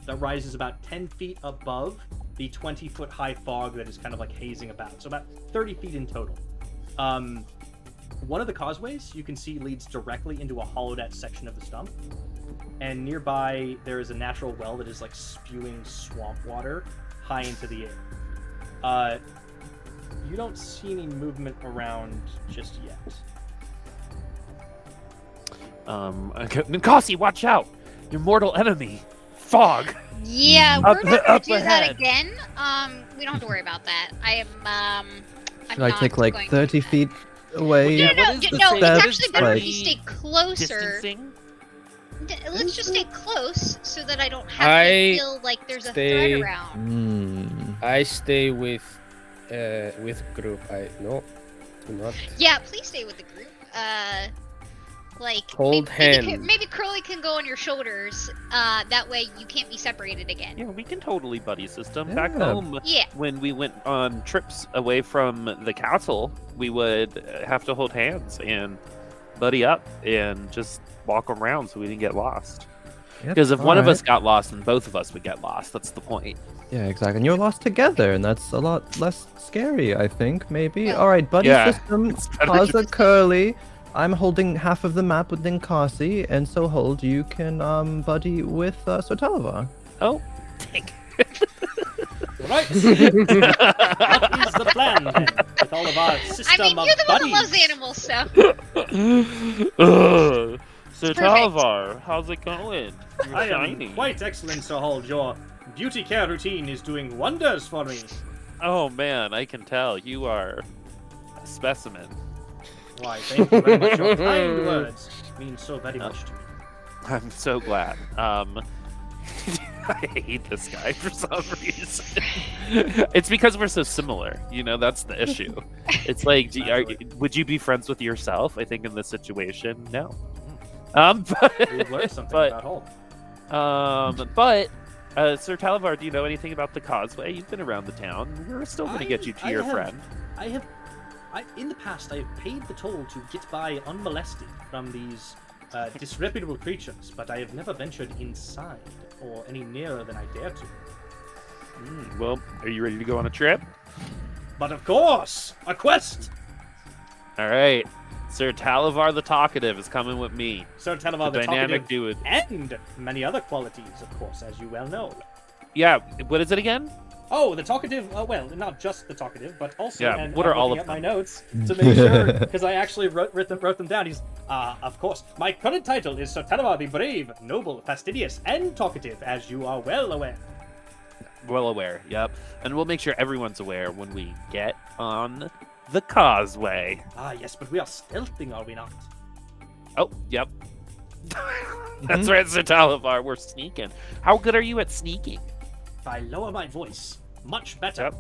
that rises about 10 feet above the 20-foot high fog that is kind of like hazing about. So about 30 feet in total. One of the causeways you can see leads directly into a hollowed-out section of the stump. And nearby, there is a natural well that is like spewing swamp water high into the air. You don't see any movement around just yet. Ninkasi, watch out! Your mortal enemy, fog. Yeah, we're not gonna up do that ahead. again. We don't have to worry about that. I'm Should I not take like going 30 to- feet away? Yeah, No, what is the no, it's steps, actually better if like- you stay closer. Distancing. Let's just stay close so that I don't have I to feel like there's a stay- threat around. Hmm. I stay with group. Do not. Yeah, please stay with the group. Like Hold hand. Maybe Crowley can go on your shoulders. That way you can't be separated again. Yeah, we can totally buddy system. Back Yeah. home, Yeah. when we went on trips away from the castle, we would have to hold hands and buddy up and just walk around so we didn't get lost. Yep, Because if one of alright. us got lost, then both of us would get lost. That's the point. Yeah, exactly. And you're lost together, and that's a lot less scary, I think, maybe. Well- Alright, buddy Yeah, system, it's better Kaza, just- Curly. I'm holding half of the map with Ninkasi, and so Hauld, you can buddy with Sotalavar. Oh, Right. What is the plan then? With all of our system I mean, of you're the one that buddies? loves animals, so. Sir It's perfect. Talavar, how's it going? You're I shiny. am quite excellent, Sir Hauld. Your beauty care routine is doing wonders for me. Oh man, I can tell you are a specimen. Why, thank you very much. Your kind words mean so very much to me. I'm so glad. I hate this guy for some reason. It's because we're so similar. You know, that's the issue. It's like, would you be friends with yourself? I think in this situation, no. We've learned something but- about Hauld. Sir Talavar, do you know anything about the causeway? You've been around the town. We're still going to get you to your friend. In the past, I have paid the toll to get by unmolested from these disreputable creatures, but I have never ventured inside or any nearer than I dare to. Well, are you ready to go on a trip? But of course, a quest! All right. Sir Talavar the Talkative is coming with me. Sir Talavar the Dynamic Talkative, dude. and many other qualities, of course, as you well know. Yeah, what is it again? Oh, the talkative. Well, not just the talkative, but also. Yeah, and what I'm are all looking of at my them? notes to make sure, because I actually wrote them down. He's, of course, my current title is Sir Talavar the Brave, Noble, Fastidious, and Talkative, as you are well aware. Well aware, yep. And we'll make sure everyone's aware when we get on the causeway. Ah, yes, but we are stealthing, are we not? Oh, yep. That's right, Sir Talavar. We're sneaking. How good are you at sneaking? If I lower my voice, much better. Yep.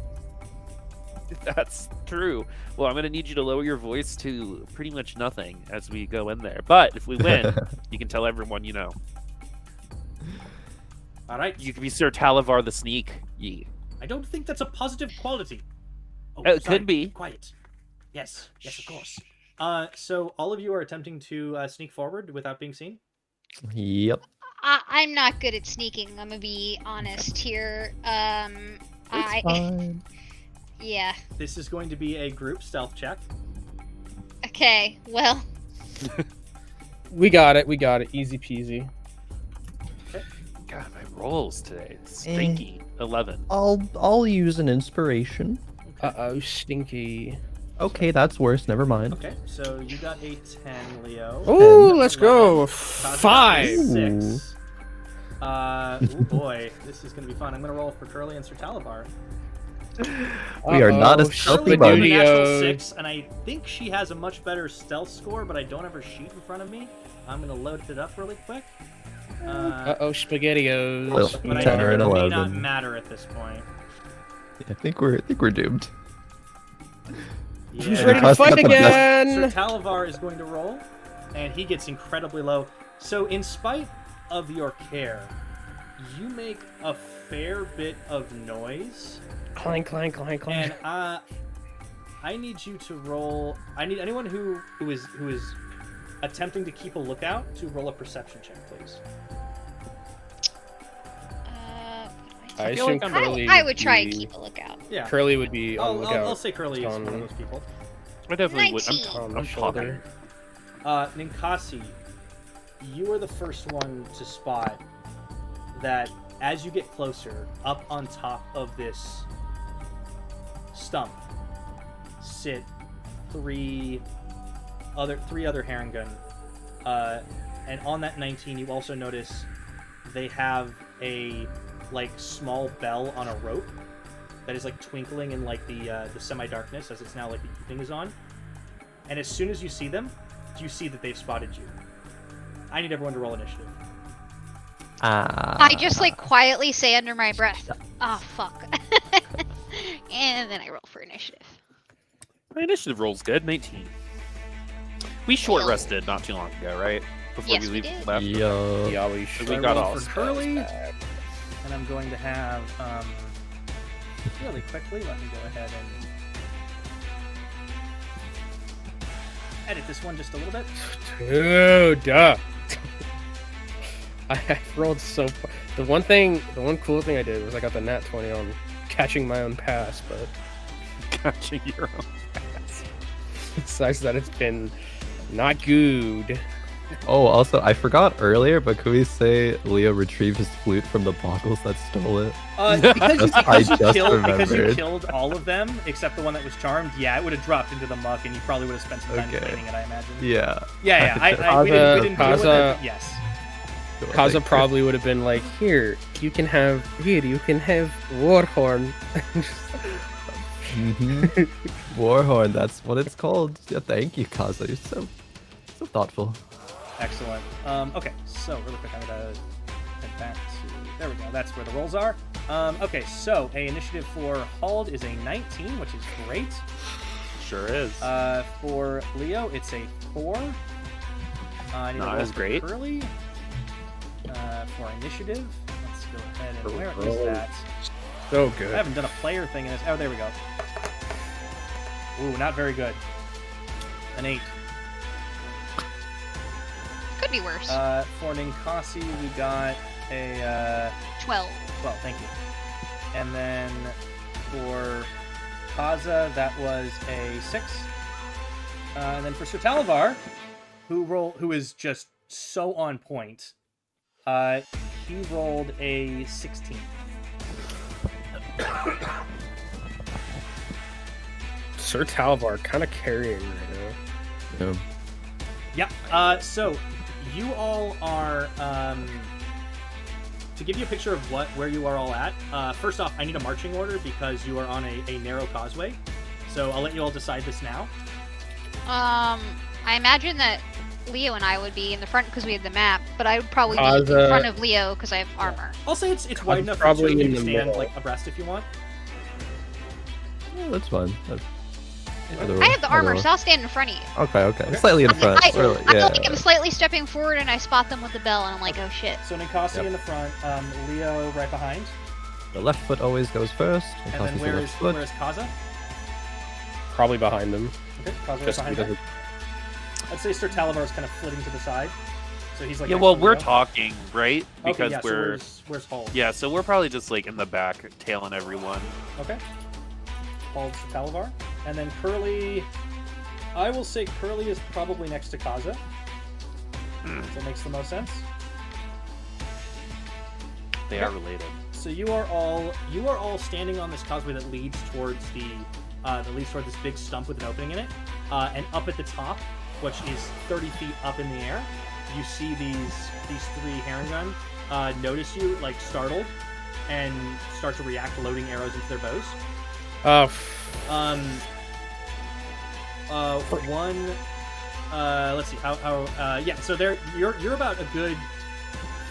That's true. Well, I'm going to need you to lower your voice to pretty much nothing as we go in there. But if we win, you can tell everyone you know. All right. You can be Sir Talavar the Sneak. Yee. I don't think that's a positive quality. Oh, It sorry. could be. Quiet. Yes, of course. So all of you are attempting to sneak forward without being seen. Yep. I'm not good at sneaking. I'm gonna be honest here. It's fine. Yeah. This is going to be a group stealth check. Okay. Well. We got it. Easy peasy. God, my rolls today. Stinky. 11. I'll use an inspiration. Uh-oh, stinky. Okay, that's worse. Never mind. Okay, so you got a 10, Leo. Oh, Ten. let's go. Kaza got a 5. 6. Oh boy, this is gonna be fun. I'm gonna roll for Curly and Sir Talavar. We are not Uh-oh, as stealthy Curly rolled a bunch. natural Studios. 6, and I think she has a much better stealth score, but I don't have her sheet in front of me. I'm gonna load it up really quick. Uh-oh, SpaghettiOs. Well, But I 10 know or it an may not 11. matter at this point. I think we're doomed. Who's Yeah. ready to Plus, fight got the best- Sir again? Talavar is going to roll, and he gets incredibly low. So, in spite of your care, you make a fair bit of noise. Clank, clank, clank, clank. And I need you to roll. I need anyone who is attempting to keep a lookout to roll a perception check, please. I feel like assume I'm- Curly. I would try and be- keep a lookout. Yeah. Curly would be on the lookout. I'll say Curly is one of on- those people. I definitely would. 19. on the I'm shoulder. Ninkasi, you are the first one to spot that as you get closer, up on top of this stump sit three other Harengun. And on that 19, you also notice they have a small bell on a rope that is twinkling in the semi-darkness as it's now the evening is on. And as soon as you see them, you see that they've spotted you. I need everyone to roll initiative. I just quietly say under my breath, "Oh fuck," and then I roll for initiative. My initiative roll's good. 19. We short rested not too long ago, right? Before Yes, we we leave did. left. Yeah, we So should. we I got rolled all for spells Curly. back. And I'm going to have, really quickly, let me go ahead and edit this one just a little bit. Dude, I rolled so far. The one cool thing I did was I got the nat 20 on catching my own pass, but Catching your own pass. besides that, it's been not good. Oh, also, I forgot earlier, but could we say Leo retrieved his flute from the boggles that stole it? I just Because you remembered. killed all of them, except the one that was charmed, yeah, it would have dropped into the muck, and you probably would have spent some time Okay. cleaning it, I imagine. Yeah. Yeah, we didn't deal with it, Kaza- but yes. Kaza probably would have been like, here, you can have Warhorn. Warhorn, that's what it's called. Yeah, thank you, Kaza. You're so thoughtful. Excellent. Okay, so really quick, I'm gonna head back to. There we go. That's where the rolls are. Okay, so a initiative for Hauld is a 19, which is great. Sure is. For Leo, it's a 4. I need a Not roll as for great. Curly. For initiative, let's go ahead and where is Oh. that? So I good. haven't done a player thing in this. Oh, there we go. Ooh, not very good. An 8. Could be worse. For Ninkasi, we got a 12. 12. Thank you. And then for Kaza, that was a 6. And then for Sir Talavar, who is just so on point, he rolled a 16. Sir Talvar kind of carrying right now. Yeah. Yeah. So you all are. To give you a picture of where you are all at. First off, I need a marching order because you are on a narrow causeway. So I'll let you all decide this now. I imagine that Leo and I would be in the front because we had the map, but I would probably be Kaza- in front of Leo because I have armor. I'll say it's wide enough for probably you in to the stand middle. abreast if you want. Yeah, that's fine. I have the armor, so I'll stand in front of you. Okay. Slightly in front. I Really, feel yeah. like I'm slightly stepping forward and I spot them with the bell and I'm like, oh shit. So Ninkasi Yep. in the front, Leo right behind, The left foot always goes first. and then Kaza's the where left is foot. Kaza? Probably behind them. Okay, Kaza right Just behind because him. I'd say Sir Talavar is kind of flitting to the side, so he's like. Yeah, next well, to we're Leo. talking, right? Because Okay, yeah, we're So where's Hauld? yeah, so we're probably just in the back, tailing everyone. Okay. Hauld Sir Talavar, and then Curly. I will say Curly is probably next to Kaza. That makes the most sense. They Okay. are related. So you are all standing on this causeway that leads towards this big stump with an opening in it, and up at the top, which is 30 feet up in the air, you see these 3 Harengun notice you startled and start to react, loading arrows into their bows. Oh, One. Let's see yeah. So you're about a good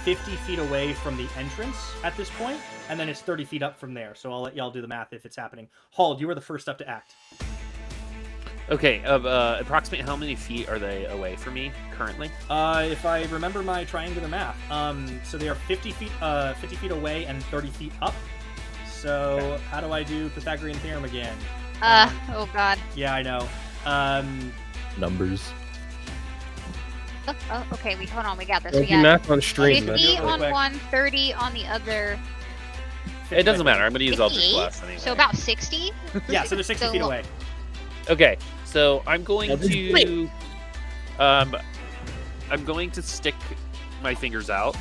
50 feet away from the entrance at this point, and then it's 30 feet up from there. So I'll let y'all do the math if it's happening. Hauld, you were the first up to act. Okay, approximate how many feet are they away from me currently? If I remember my triangular math, so they are 50 feet away and 30 feet up. So Okay. how do I do Pythagorean theorem again? Oh god. Yeah, I know. Numbers. Oh, okay, hold on, we got this. Don't We do got math on stream. 50 really on quick. one, 30 on the other. It doesn't matter. I'm going to use Eldritch 58? Blast anyway. So about 60? Yeah, so they're 60 feet So- away. Okay, so I'm going Eldritch to I'm going to stick my fingers out.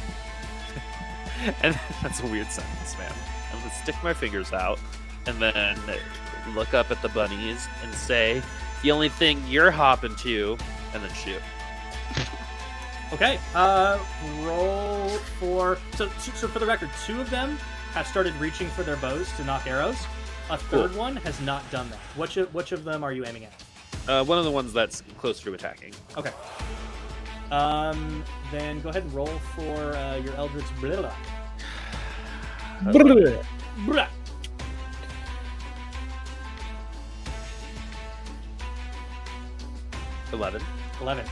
And that's a weird sentence, man. I'm going to stick my fingers out and then look up at the bunnies and say, the only thing you're hopping to, and then shoot. Okay. Roll for so for the record, 2 of them have started reaching for their bows to knock arrows. A third one has not done that. Which of them are you aiming at? One of the ones that's closer to attacking. Okay. Then go ahead and roll for your Eldritch blah. Blah. 11. 11.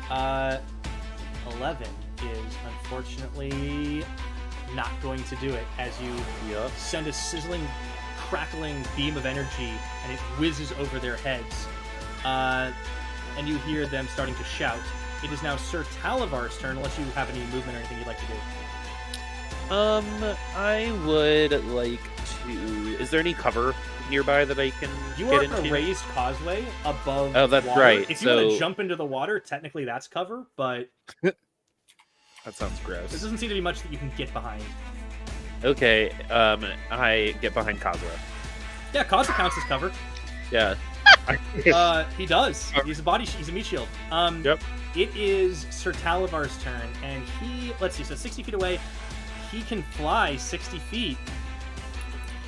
11 is unfortunately not going to do it as you Yep. send a sizzling, crackling beam of energy and it whizzes over their heads. And you hear them starting to shout. It is now Sir Talavar's turn, unless you have any movement or anything you'd like to do. I would like to. Is there any cover nearby that I can You get are into? on a raised causeway above Oh, that's water. right, If you want to so- jump into the water, technically that's cover, but That sounds there gross. doesn't seem to be much that you can get behind. Okay, I get behind Kaza. Yeah, Kaza counts as cover. Yeah. He does. He's a meat shield. Yep. It is Sir Talavar's turn, and he, let's see, so 60 feet away, he can fly 60 feet.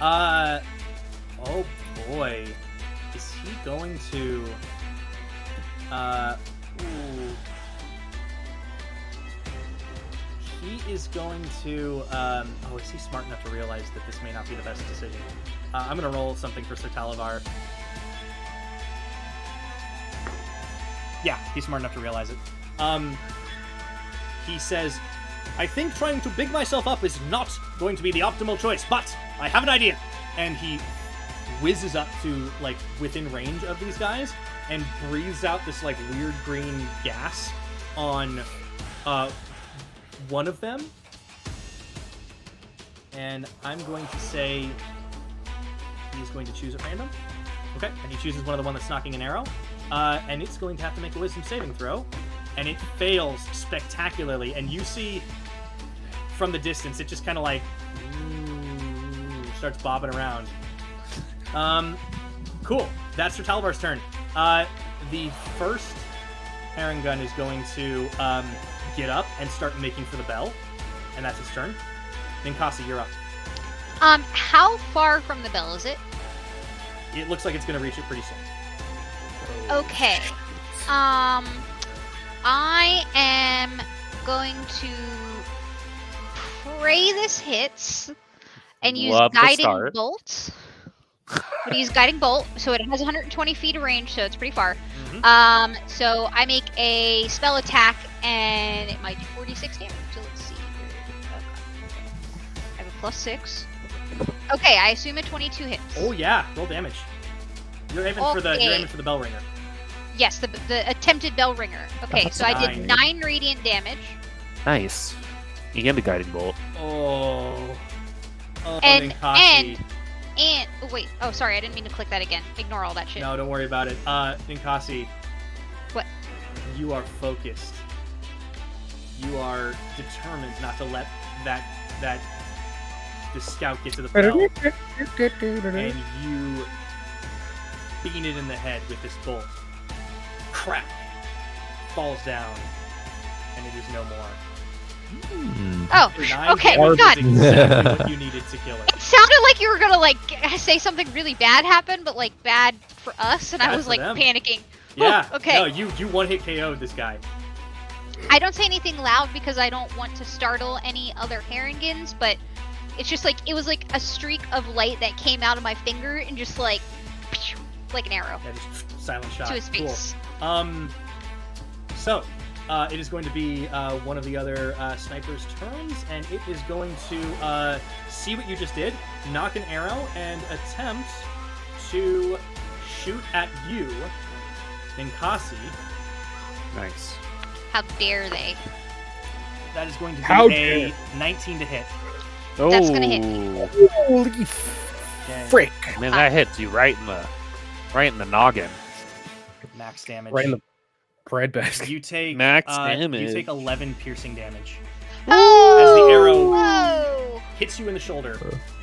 Oh boy. Is he going to, ooh. He is going to, is he smart enough to realize that this may not be the best decision? I'm gonna roll something for Sir Talavar. Yeah, he's smart enough to realize it. He says, I think trying to big myself up is not going to be the optimal choice, but I have an idea. And he whizzes up to, like, within range of these guys and breathes out this, like, weird green gas on one of them. And I'm going to say he's going to choose at random. Okay, and he chooses one of the one that's knocking an arrow. And it's going to have to make a wisdom saving throw. And it fails spectacularly. And you see from the distance, it just kind of like starts bobbing around. Cool. That's Sir Talavar's turn. The first herring gun is going to get up and start making for the bell. And that's his turn. Ninkasi, you're up. How far from the bell is it? It looks like it's going to reach it pretty soon. Okay. I am going to pray this hits and use Love the guiding start. bolt. But use guiding bolt, so it has 120 feet of range, so it's pretty far. Mhm. So I make a spell attack, and it might do 46 damage. So let's see. I have a +6. Okay, I assume a 22 hits. Oh yeah, roll damage. You're aiming for the bell ringer. Yes, the attempted bell ringer. Okay, That's so I did 9. 9 radiant damage. Nice. You get the guiding bolt. Oh, And- Ninkasi. And oh wait, oh sorry, I didn't mean to click that again. Ignore all that shit. No, don't worry about it. Ninkasi. What? You are focused. You are determined not to let the scout get to the bell. And you beat it in the head with this bolt. Crack! Falls down. And it is no more. Oh, 9 okay, damage God. is exactly what you needed to kill it. It sounded like you were gonna like say something really bad happened, but like bad for us, and I Bad was for like them. panicking. Yeah. okay. No, you one-hit KO'd this guy. I don't say anything loud because I don't want to startle any other herringans, but it's just like it was like a streak of light that came out of my finger and just like an arrow. Yeah, just silent shot. To his Cool. face. So, it is going to be one of the other snipers' turns, and it is going to see what you just did, knock an arrow, and attempt to shoot at you, Ninkasi. Nice. How dare they? That is going to be How a dare. 19 to hit. That's gonna hit Oh, Holy Okay. frick! man, that hits you right in the noggin. Max damage. Right in the bread basket. You take Max You damage. take 11 piercing damage. Oh! As the arrow- Whoa! Hits you in the shoulder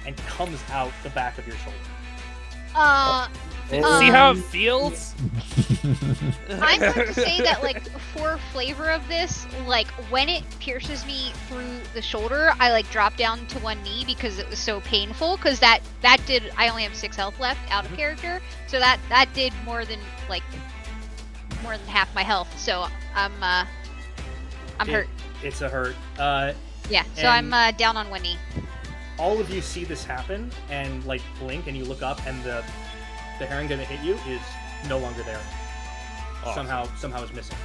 and comes out the back of your shoulder. See how it feels? I'm going to say that, like, for flavor of this, like, when it pierces me through the shoulder, I, like, drop down to one knee because it was so painful, because that did, I only have 6 health left out of character, so that did more than half my health, so I'm hurt. It's a hurt. Yeah, so and- I'm down on one knee. All of you see this happen and like blink, and you look up, and the herring gonna hit you is no longer there. Awesome. Somehow is missing.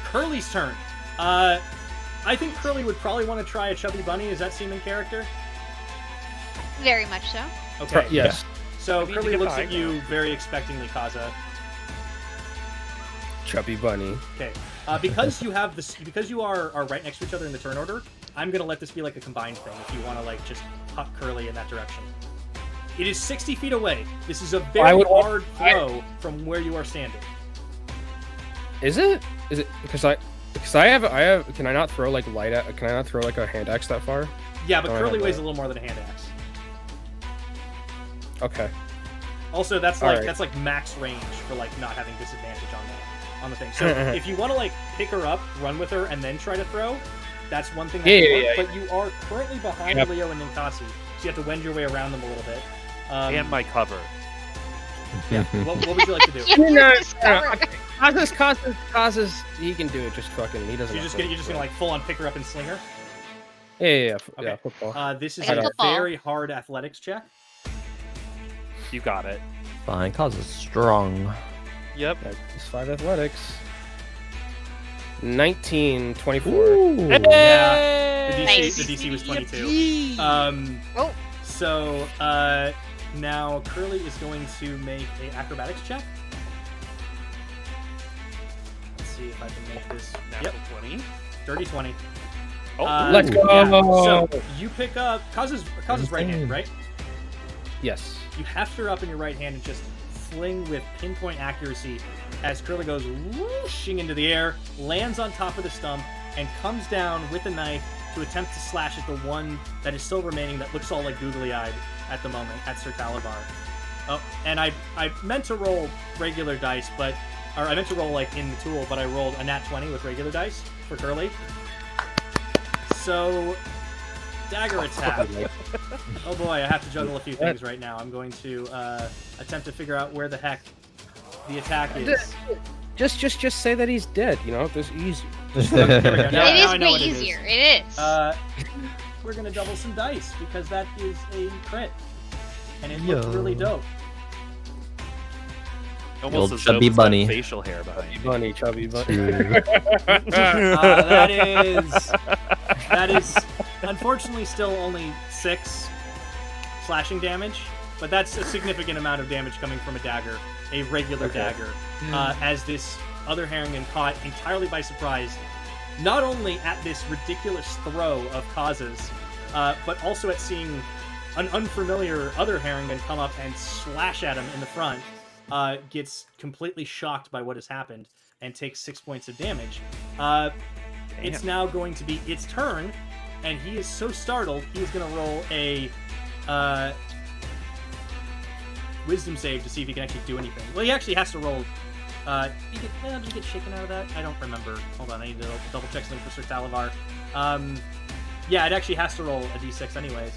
Curly's turn. I think Curly would probably want to try a chubby bunny. Does that seem in character? Very much so. Okay. Yes. So I need to Curly get looks the at high you ground. very expectingly, Kaza. Chubby bunny. Okay. Because you have this, because you are right next to each other in the turn order, I'm gonna let this be like a combined thing. If you want to like just huck Curly in that direction. It is 60 feet away. This is a very hard throw from where you are standing. Is it? Is it because I have? Can I not throw like Can I not throw like a hand axe that far? Yeah, but Oh, I Curly have weighs that. a little more than a hand axe. Okay. Also, that's All like right. that's like max range for like not having disadvantage on the thing. So if you want to like pick her up, run with her, and then try to throw, that's one thing. That can work, but you are currently behind Yep. Leo and Ninkasi, so you have to wend your way around them a little bit. And my cover. Yeah. What would you like to do? Yeah, No, you're discovered. Kaza's, he can do it. Just fucking, he doesn't. You're have just gonna like full on pick her up and sling her. Yeah, Okay. football. This is Like a a football. very hard athletics check. You got it. Fine, Kaza's strong. Yep. It's 5 athletics. 19, 24. Ooh. Yeah, the Nice. DC was 22. Oh. So now Curly is going to make a acrobatics check. Let's see if I can make this. Yep, 20. dirty 20. Oh, Let's go. Yeah, so you pick up Kaza's right hand, Insane. right? Yes. You heft her up in your right hand and just fling with pinpoint accuracy as Curly goes whooshing into the air, lands on top of the stump, and comes down with a knife to attempt to slash at the one that is still remaining that looks all like googly-eyed at the moment, at Sir Talabar. Oh, and I meant to roll regular dice, or I meant to roll like in the tool, but I rolled a nat 20 with regular dice for Curly. So, dagger attack. Oh boy, I have to juggle a few things right now. I'm going to attempt to figure out where the heck the attack is. Just say that he's dead. You know, this easy. Here we go. Now It is I know way what it is. easier. It is. We're gonna double some dice because that is a crit, and it Yo. looked really dope. almost old as though chubby it's got bunny. facial hair behind you. Bunny, chubby bunny. That is unfortunately still only 6 slashing damage, but that's a significant amount of damage coming from a dagger, a regular dagger, as this other Harrigan caught entirely by surprise, not only at this ridiculous throw of Kaza's, but also at seeing an unfamiliar other Harrigan come up and slash at him in the front, gets completely shocked by what has happened and takes 6 points of damage. It's now going to be its turn, and he is so startled, he is going to roll a wisdom save to see if he can actually do anything. Well, he actually has to roll. Did he get shaken out of that? I don't remember. Hold on, I need to double check something for Sir Talavar. Yeah, it actually has to roll a d6 anyways.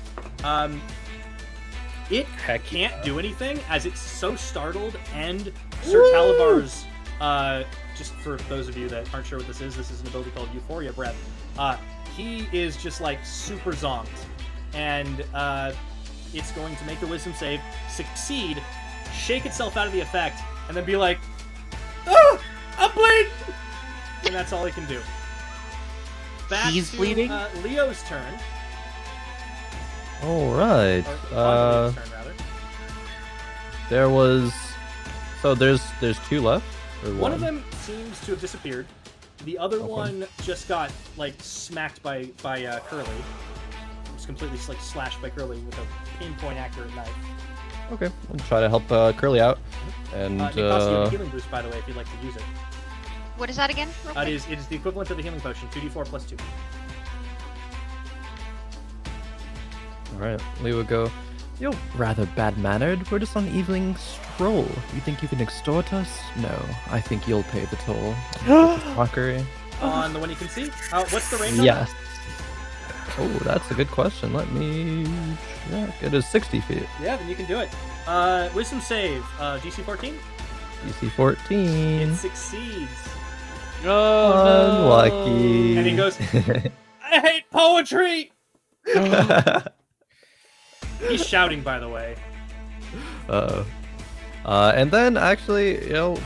It Heck can't do anything as it's so startled, and Sir Talavar's, just for those of you that aren't sure what this is an ability called Euphoria Breath. He is just like super zonked, and it's going to make the wisdom save, succeed, shake itself out of the effect, and then be like, "Oh, I'm bleeding," and that's all he can do. Back He's to, bleeding? Leo's turn. All right. Or Leo's turn, rather. There was. So there's two left. Or One of them seems to have disappeared. The other Okay. one just got like smacked by Curly. Just completely like slashed by Curly with a pinpoint accurate knife. Okay, we'll try to help Curly out. And Ninkasi, you have a healing boost, by the way, if you'd like to use it. What is that again? Real quick? It is the equivalent of the healing potion, 2d4 plus 2. all right, Lee would go. You're rather bad-mannered. We're just on an evening stroll. You think you can extort us? No, I think you'll pay the toll. Mockery. On the one you can see? What's the range on Yes. Oh, that's a good question. Let me check. It is 60 feet. that? Yeah, then you can do it. Wisdom save, DC 14. DC 14. It succeeds. Oh, Unlucky. And he goes, I hate poetry! He's shouting, by the way. And then actually,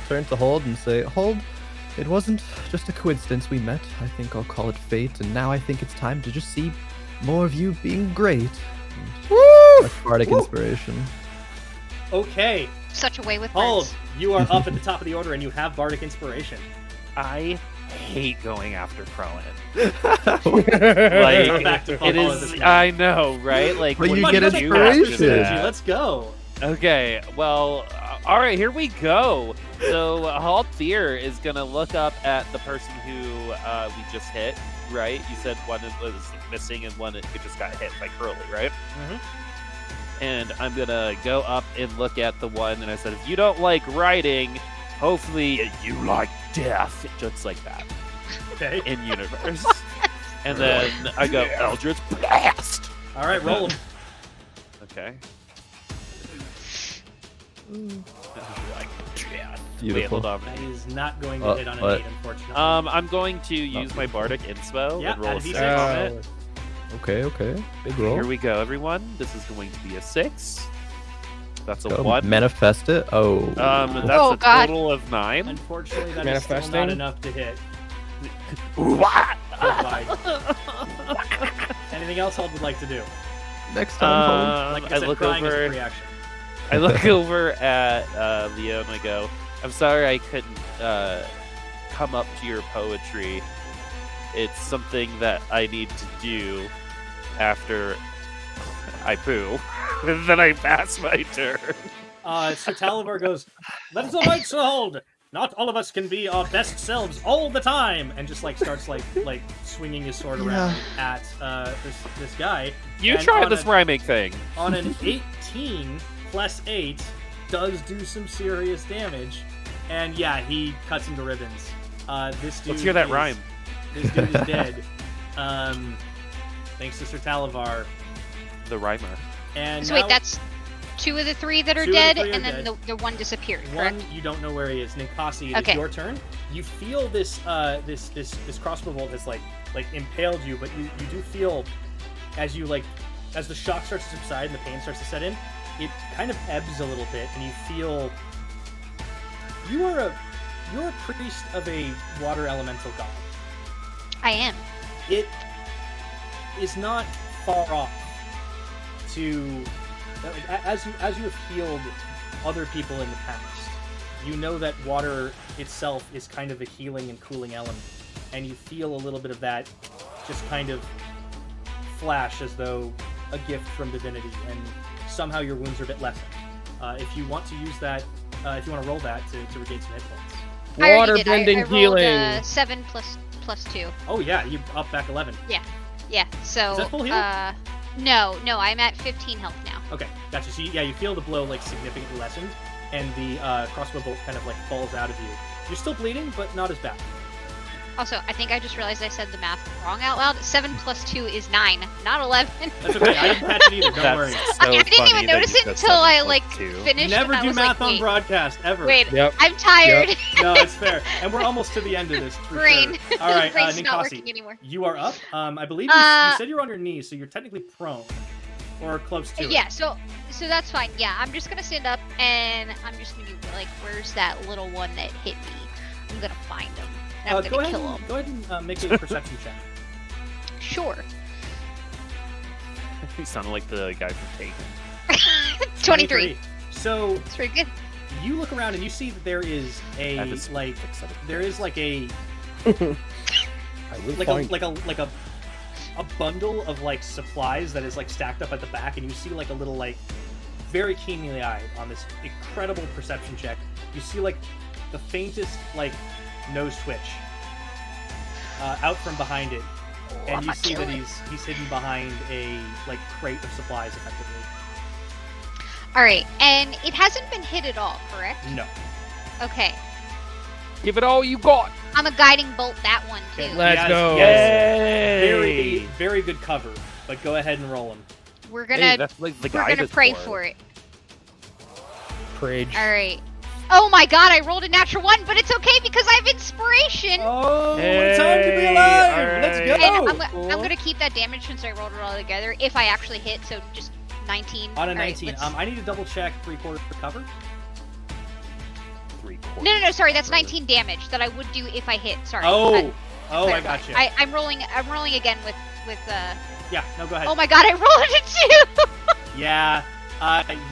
turn to Hauld and say, Hauld, it wasn't just a coincidence we met. I think I'll call it fate, and now I think it's time to just see more of you being great. Woo! Bardic inspiration. Okay, Such a way with Hauld, words. you are up at the top of the order and you have Bardic Inspiration. I hate going after Khroen. We're Like, back to it follow is. this now. I know, right? Like, But what you do get do after inspiration. that? Let's go. Okay, well, all right, here we go. So Hauld Thir is gonna look up at the person who we just hit, right? You said one was missing and one just got hit by Curly, right? Mhm. And I'm gonna go up and look at the one, and I said, if you don't like riding, hopefully you like death, just like that Okay. in universe. And then I go Eldritch Blast. All right, roll 'em. Okay. Like death. Wait, Beautiful. hold on. That is not going to hit on an what? 8, unfortunately. I'm going to use my Bardic Inspo Yeah, and roll a add a 6 D6. on it. Okay. Big roll. Here we go, everyone. This is going to be a 6. That's a Go 1. Manifest it. Oh. That's Oh, a God. total of 9. Unfortunately, that is still not Manifesting? enough to hit. What? Goodbye. Anything else Hauld would like to do? Next time, Like I I said, look crying is a over. reaction. I look over at Leo and I go, I'm sorry I couldn't come up to your poetry. It's something that I need to do after I poo. And then I pass my turn. Sir Talavar goes, "That is all right, Sir Hauld. Not all of us can be our best selves all the time," and just like starts like swinging his sword around at this guy. You And try on this a- rhyming thing. On an 18 plus 8, does do some serious damage, and yeah, he cuts him to ribbons. This dude. Let's hear that is- rhyme. This dude is dead. Thanks to Sir Talavar. The rhymer. And So now, wait, that's 2 of the 3 that are 2 of the dead, 3 are and then dead. the one disappeared, correct? one you don't know where he is. Ninkasi, it is Okay. your turn. You feel this this crossbow bolt has like impaled you, but you do feel as the shock starts to subside and the pain starts to set in, it kind of ebbs a little bit, and you feel you're a priest of a water elemental god. I am. It is not far off to as you have healed other people in the past. You know that water itself is kind of a healing and cooling element, and you feel a little bit of that just kind of flash as though a gift from divinity, and somehow your wounds are a bit lessened. If you want to use that, if you want to roll that to regain some hit points. I already Water did. bending I rolled, healing. 7 plus 2. Oh yeah, you up back 11. Yeah. So. Is that full heal? No, I'm at 15 health now. Okay, gotcha. So you feel the blow like significantly lessened, and the crossbow bolt kind of like falls out of you. You're still bleeding, but not as bad. Also, I think I just realized I said the math wrong out loud. 7 plus 2 is 9, not 11. That's okay. I didn't catch it either. Don't worry. That's I so didn't even funny that notice you it said until I 7 like plus 2. finished. Never and I do was math like, on wait, broadcast ever. Wait, Yep. I'm tired. No, it's fair. And we're almost to the end of this. For Brain. Sure. All right, Brain's not Ninkasi, working anymore. you are up. I believe you said you're on your knees, so you're technically prone or close to it. Yeah. So So that's fine. Yeah, I'm just gonna stand up and I'm just gonna be like, where's that little one that hit me? I'm gonna find him. And I'm Go gonna ahead, kill him. go ahead and make a perception check. Sure. You sound like the guy from Taken. 23. So It's pretty good. you look around and you see that there is a like there is like a I will find like a bundle of like supplies that is like stacked up at the back, and you see like a little like very keenly eyed on this incredible perception check. You see like the faintest like nose twitch out from behind it, and you see that he's hidden behind a like crate of supplies, effectively. All right, and it hasn't been hit at all, correct? No. Okay. Give it all you got. I'm a guiding bolt that one too. Okay. Let's go. Yes. Yay! Very, very good cover. But go ahead and roll him. We're Hey, gonna that's like the we're guy gonna that's pray for it. Prage. All right. Oh my God! I rolled a natural 1, but it's okay because I have inspiration. Oh, what what a a time to be Hey, alive! alright. Let's go. And I'm Cool. gonna keep that damage since I rolled it all together. If I actually hit, so just 19. On a All right, 19. let's- I need to double check 3/4 cover. 3/4. No, sorry, that's 19 damage that I would do if I hit. Sorry. Oh, I clarify. got you. I'm rolling again with Yeah, no, go ahead. Oh my God! I rolled it too. Yeah,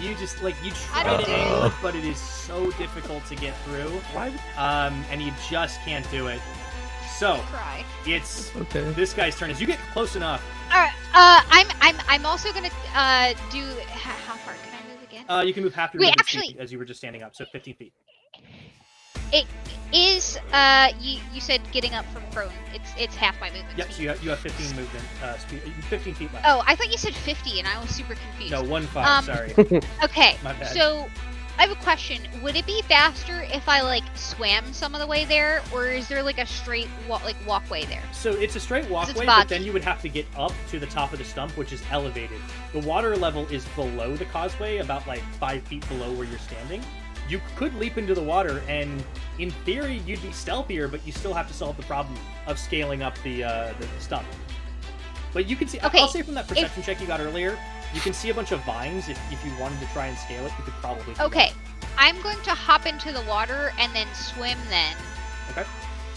you just like you try don't to do angle it, but it is so difficult to get through. Why? And you just can't do it. So Cry. it's Okay. this guy's turn. As you get close enough, All right. I'm also gonna do. How far can I move again? you can move half your Wait, movement actually- speed as you were just standing up, so 15 feet. It is you said getting up from prone. It's half my movement. Yep. So speed. you have 15 movement speed, 15 feet left. Oh, I thought you said 50, and I was super confused. No, 1-5. Sorry. Okay. My bad. So, I have a question. Would it be faster if I like swam some of the way there, or is there like a straight walkway there? So it's a straight walkway, but boggy. then you would have to get up to the top of the stump, which is elevated. The water level is below the causeway, about like 5 feet below where you're standing. You could leap into the water, and in theory, you'd be stealthier, but you still have to solve the problem of scaling up the stump. But you can see, Okay, I'll say from that perception check you got earlier, you can see a bunch of vines. If you wanted to try and scale it, you could probably do Okay. I'm going to hop into the water and then swim then. Okay. Are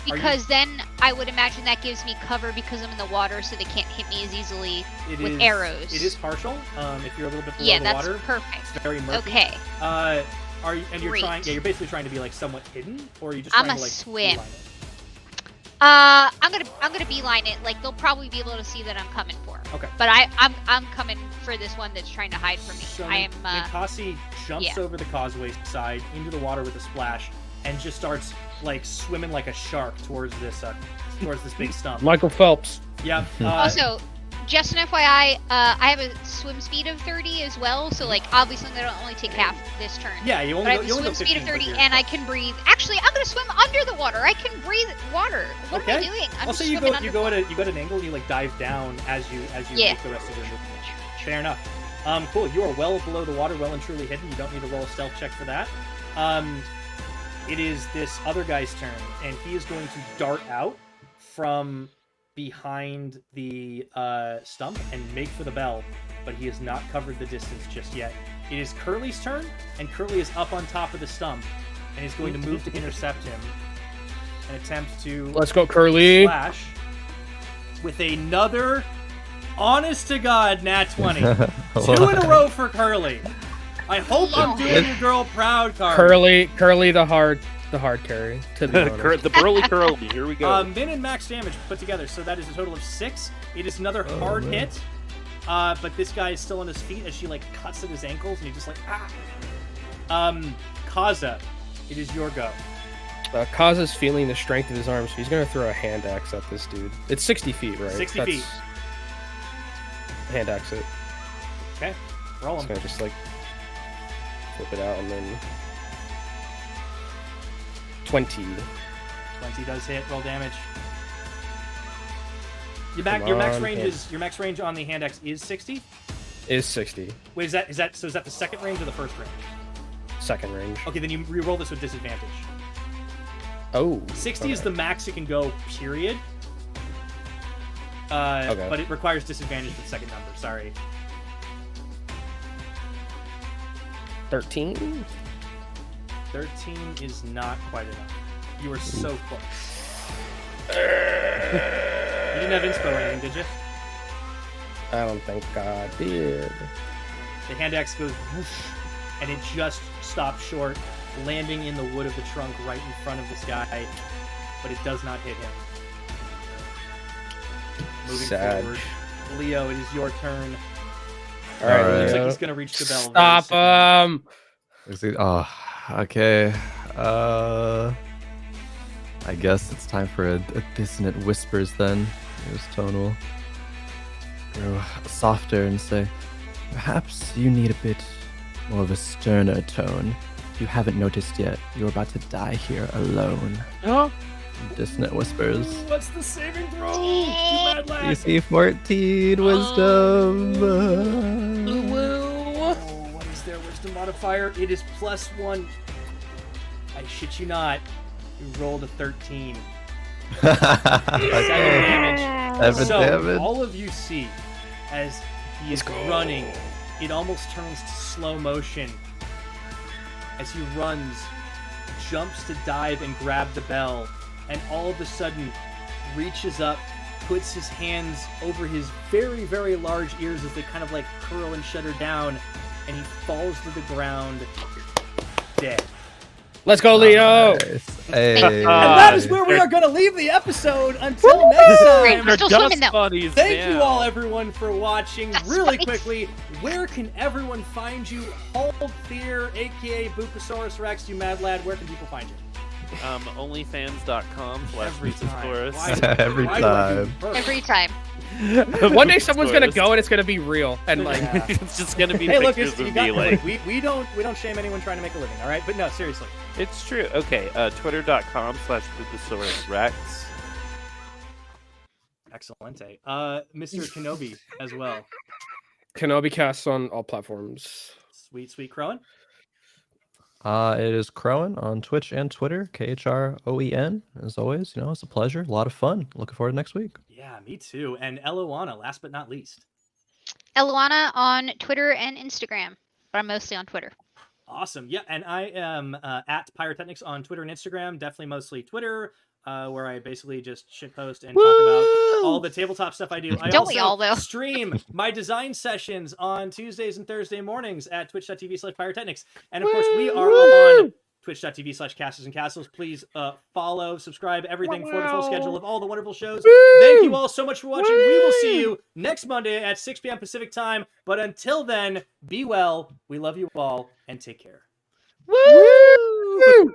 you- Because then I would imagine that gives me cover because I'm in the water, so they can't hit me as easily. It with is- arrows. It is partial. If you're a little bit below Yeah, the that's water, perfect. it's very murky. Okay. Are you, and you're Great. trying? Yeah, you're basically trying to be like somewhat hidden, or are you just I'm trying a to like swim. beeline it? I'm gonna beeline it. Like they'll probably be able to see that I'm coming for 'em. Okay. But I'm coming for this one that's trying to hide from me. So I am. Ninkasi jumps yeah. over the causeway side into the water with a splash, and just starts like swimming like a shark towards this big stump. Michael Phelps. Yep. Also, just an FYI, I have a swim speed of 30 as well. So like obviously I don't only take half this turn. yeah, you But only I go, have you a only swim go speed of 15 30, per and I can breathe. Actually, I'm gonna swim under the water. I can breathe water. What am I Okay. doing? I'm Also, just you swimming go under. at an angle, and you like dive down as you Yeah. make the rest of your movement. Fair enough. Cool. You are well below the water, well and truly hidden. You don't need to roll a stealth check for that. It is this other guy's turn, and he is going to dart out from behind the stump and make for the bell, but he has not covered the distance just yet. It is Curly's turn, and Curly is up on top of the stump, and is going to move to intercept him and attempt to Let's go, Curly. slash with another honest to God nat 20. 2 in a row for Curly. I hope I'm doing your girl proud, Carly. Curly, the hard carry. To be honest. The burly curly. Here we go. Min and max damage put together, so that is a total of 6. It is another hard man. hit, but this guy is still on his feet as she like cuts at his ankles, and he just like Kaza, it is your go. Kaza's feeling the strength of his arms, so he's gonna throw a hand axe at this dude. It's 60 feet, right? 60 feet. Hand axe it. Okay, roll It's him. gonna just like flip it out and then 20. 20 does hit. Roll damage. Your Come max on, range hit. is your max range on the hand axe is 60. Is 60. Wait, is that the second range or the first range? Second range. Okay, then you re-roll this with disadvantage. Oh. 60 is okay. the max it can go, period. Okay. But it requires disadvantage for the second number, sorry. 13. 13 is not quite enough. You were so close. You didn't have inspo or anything, did you? I don't think I did. The hand axe goes whoosh, and it just stops short, landing in the wood of the trunk right in front of this guy, but it does not hit him. Moving Sad. forward, Leo, it is your turn. All right, Looks Leo. like he's gonna reach the bell. Stop him. Oh, okay. I guess it's time for a dissonant whispers then. His tone will grow softer and say, perhaps you need a bit more of a sterner tone. If you haven't noticed yet, you're about to die here alone. Oh, Dissonant whispers. What's the saving throw? Dang. You mad lad. DC 14 wisdom. Oh, what is their wisdom modifier? It is +1. I shit you not. You rolled a 13. 7 damage. 7 So damage. all of you see as he is running, it almost turns to slow motion as he runs, jumps to dive and grab the bell, and all of a sudden reaches up, puts his hands over his very, very large ears as they kind of like curl and shudder down, and he falls to the ground dead. Let's go, Leo. Nice. Hey. And that is where we are going to leave the episode until next Great, time. we're still swimming though. buddies Thank you now. all, everyone, for watching. That's Really funny. quickly, where can everyone find you? Hauld Thir, aka BoopasaurusRex, you mad lad. Where can people find you? Onlyfans.com/Boopasaurus. Why Every do I do time. first? Every time. One day someone's gonna go and it's gonna be real. And like, Yeah. It's just gonna be Hey, look, pictures it's, you of got, me like. look, we don't shame anyone trying to make a living, all right? But no, seriously. It's true. Okay, Twitter.com/BoopasaurusRex. Excellente. Mr. Kenobi as well. KenobiCasts on all platforms. Sweet, sweet Khroen. It is Khroen on Twitch and Twitter, KHROEN. As always, it's a pleasure, a lot of fun. Looking forward to next week. Yeah, me too. And Ehloanna, last but not least. Ehloanna on Twitter and Instagram, but I'm mostly on Twitter. Awesome. Yeah, and I am at PiraTechnics on Twitter and Instagram. Definitely mostly Twitter, where I basically just shitpost and talk about all the tabletop stuff I do. I Don't also we all, though? stream my design sessions on Tuesdays and Thursday mornings at twitch.tv/PiraTechnics. And of course, we are on twitch.tv/Castles and Castles. Please follow, subscribe, everything for the full schedule of all the wonderful shows. Thank you all so much for watching. We will see you next Monday at 6 p.m. Pacific time. But until then, be well. We love you all and take care. Woo!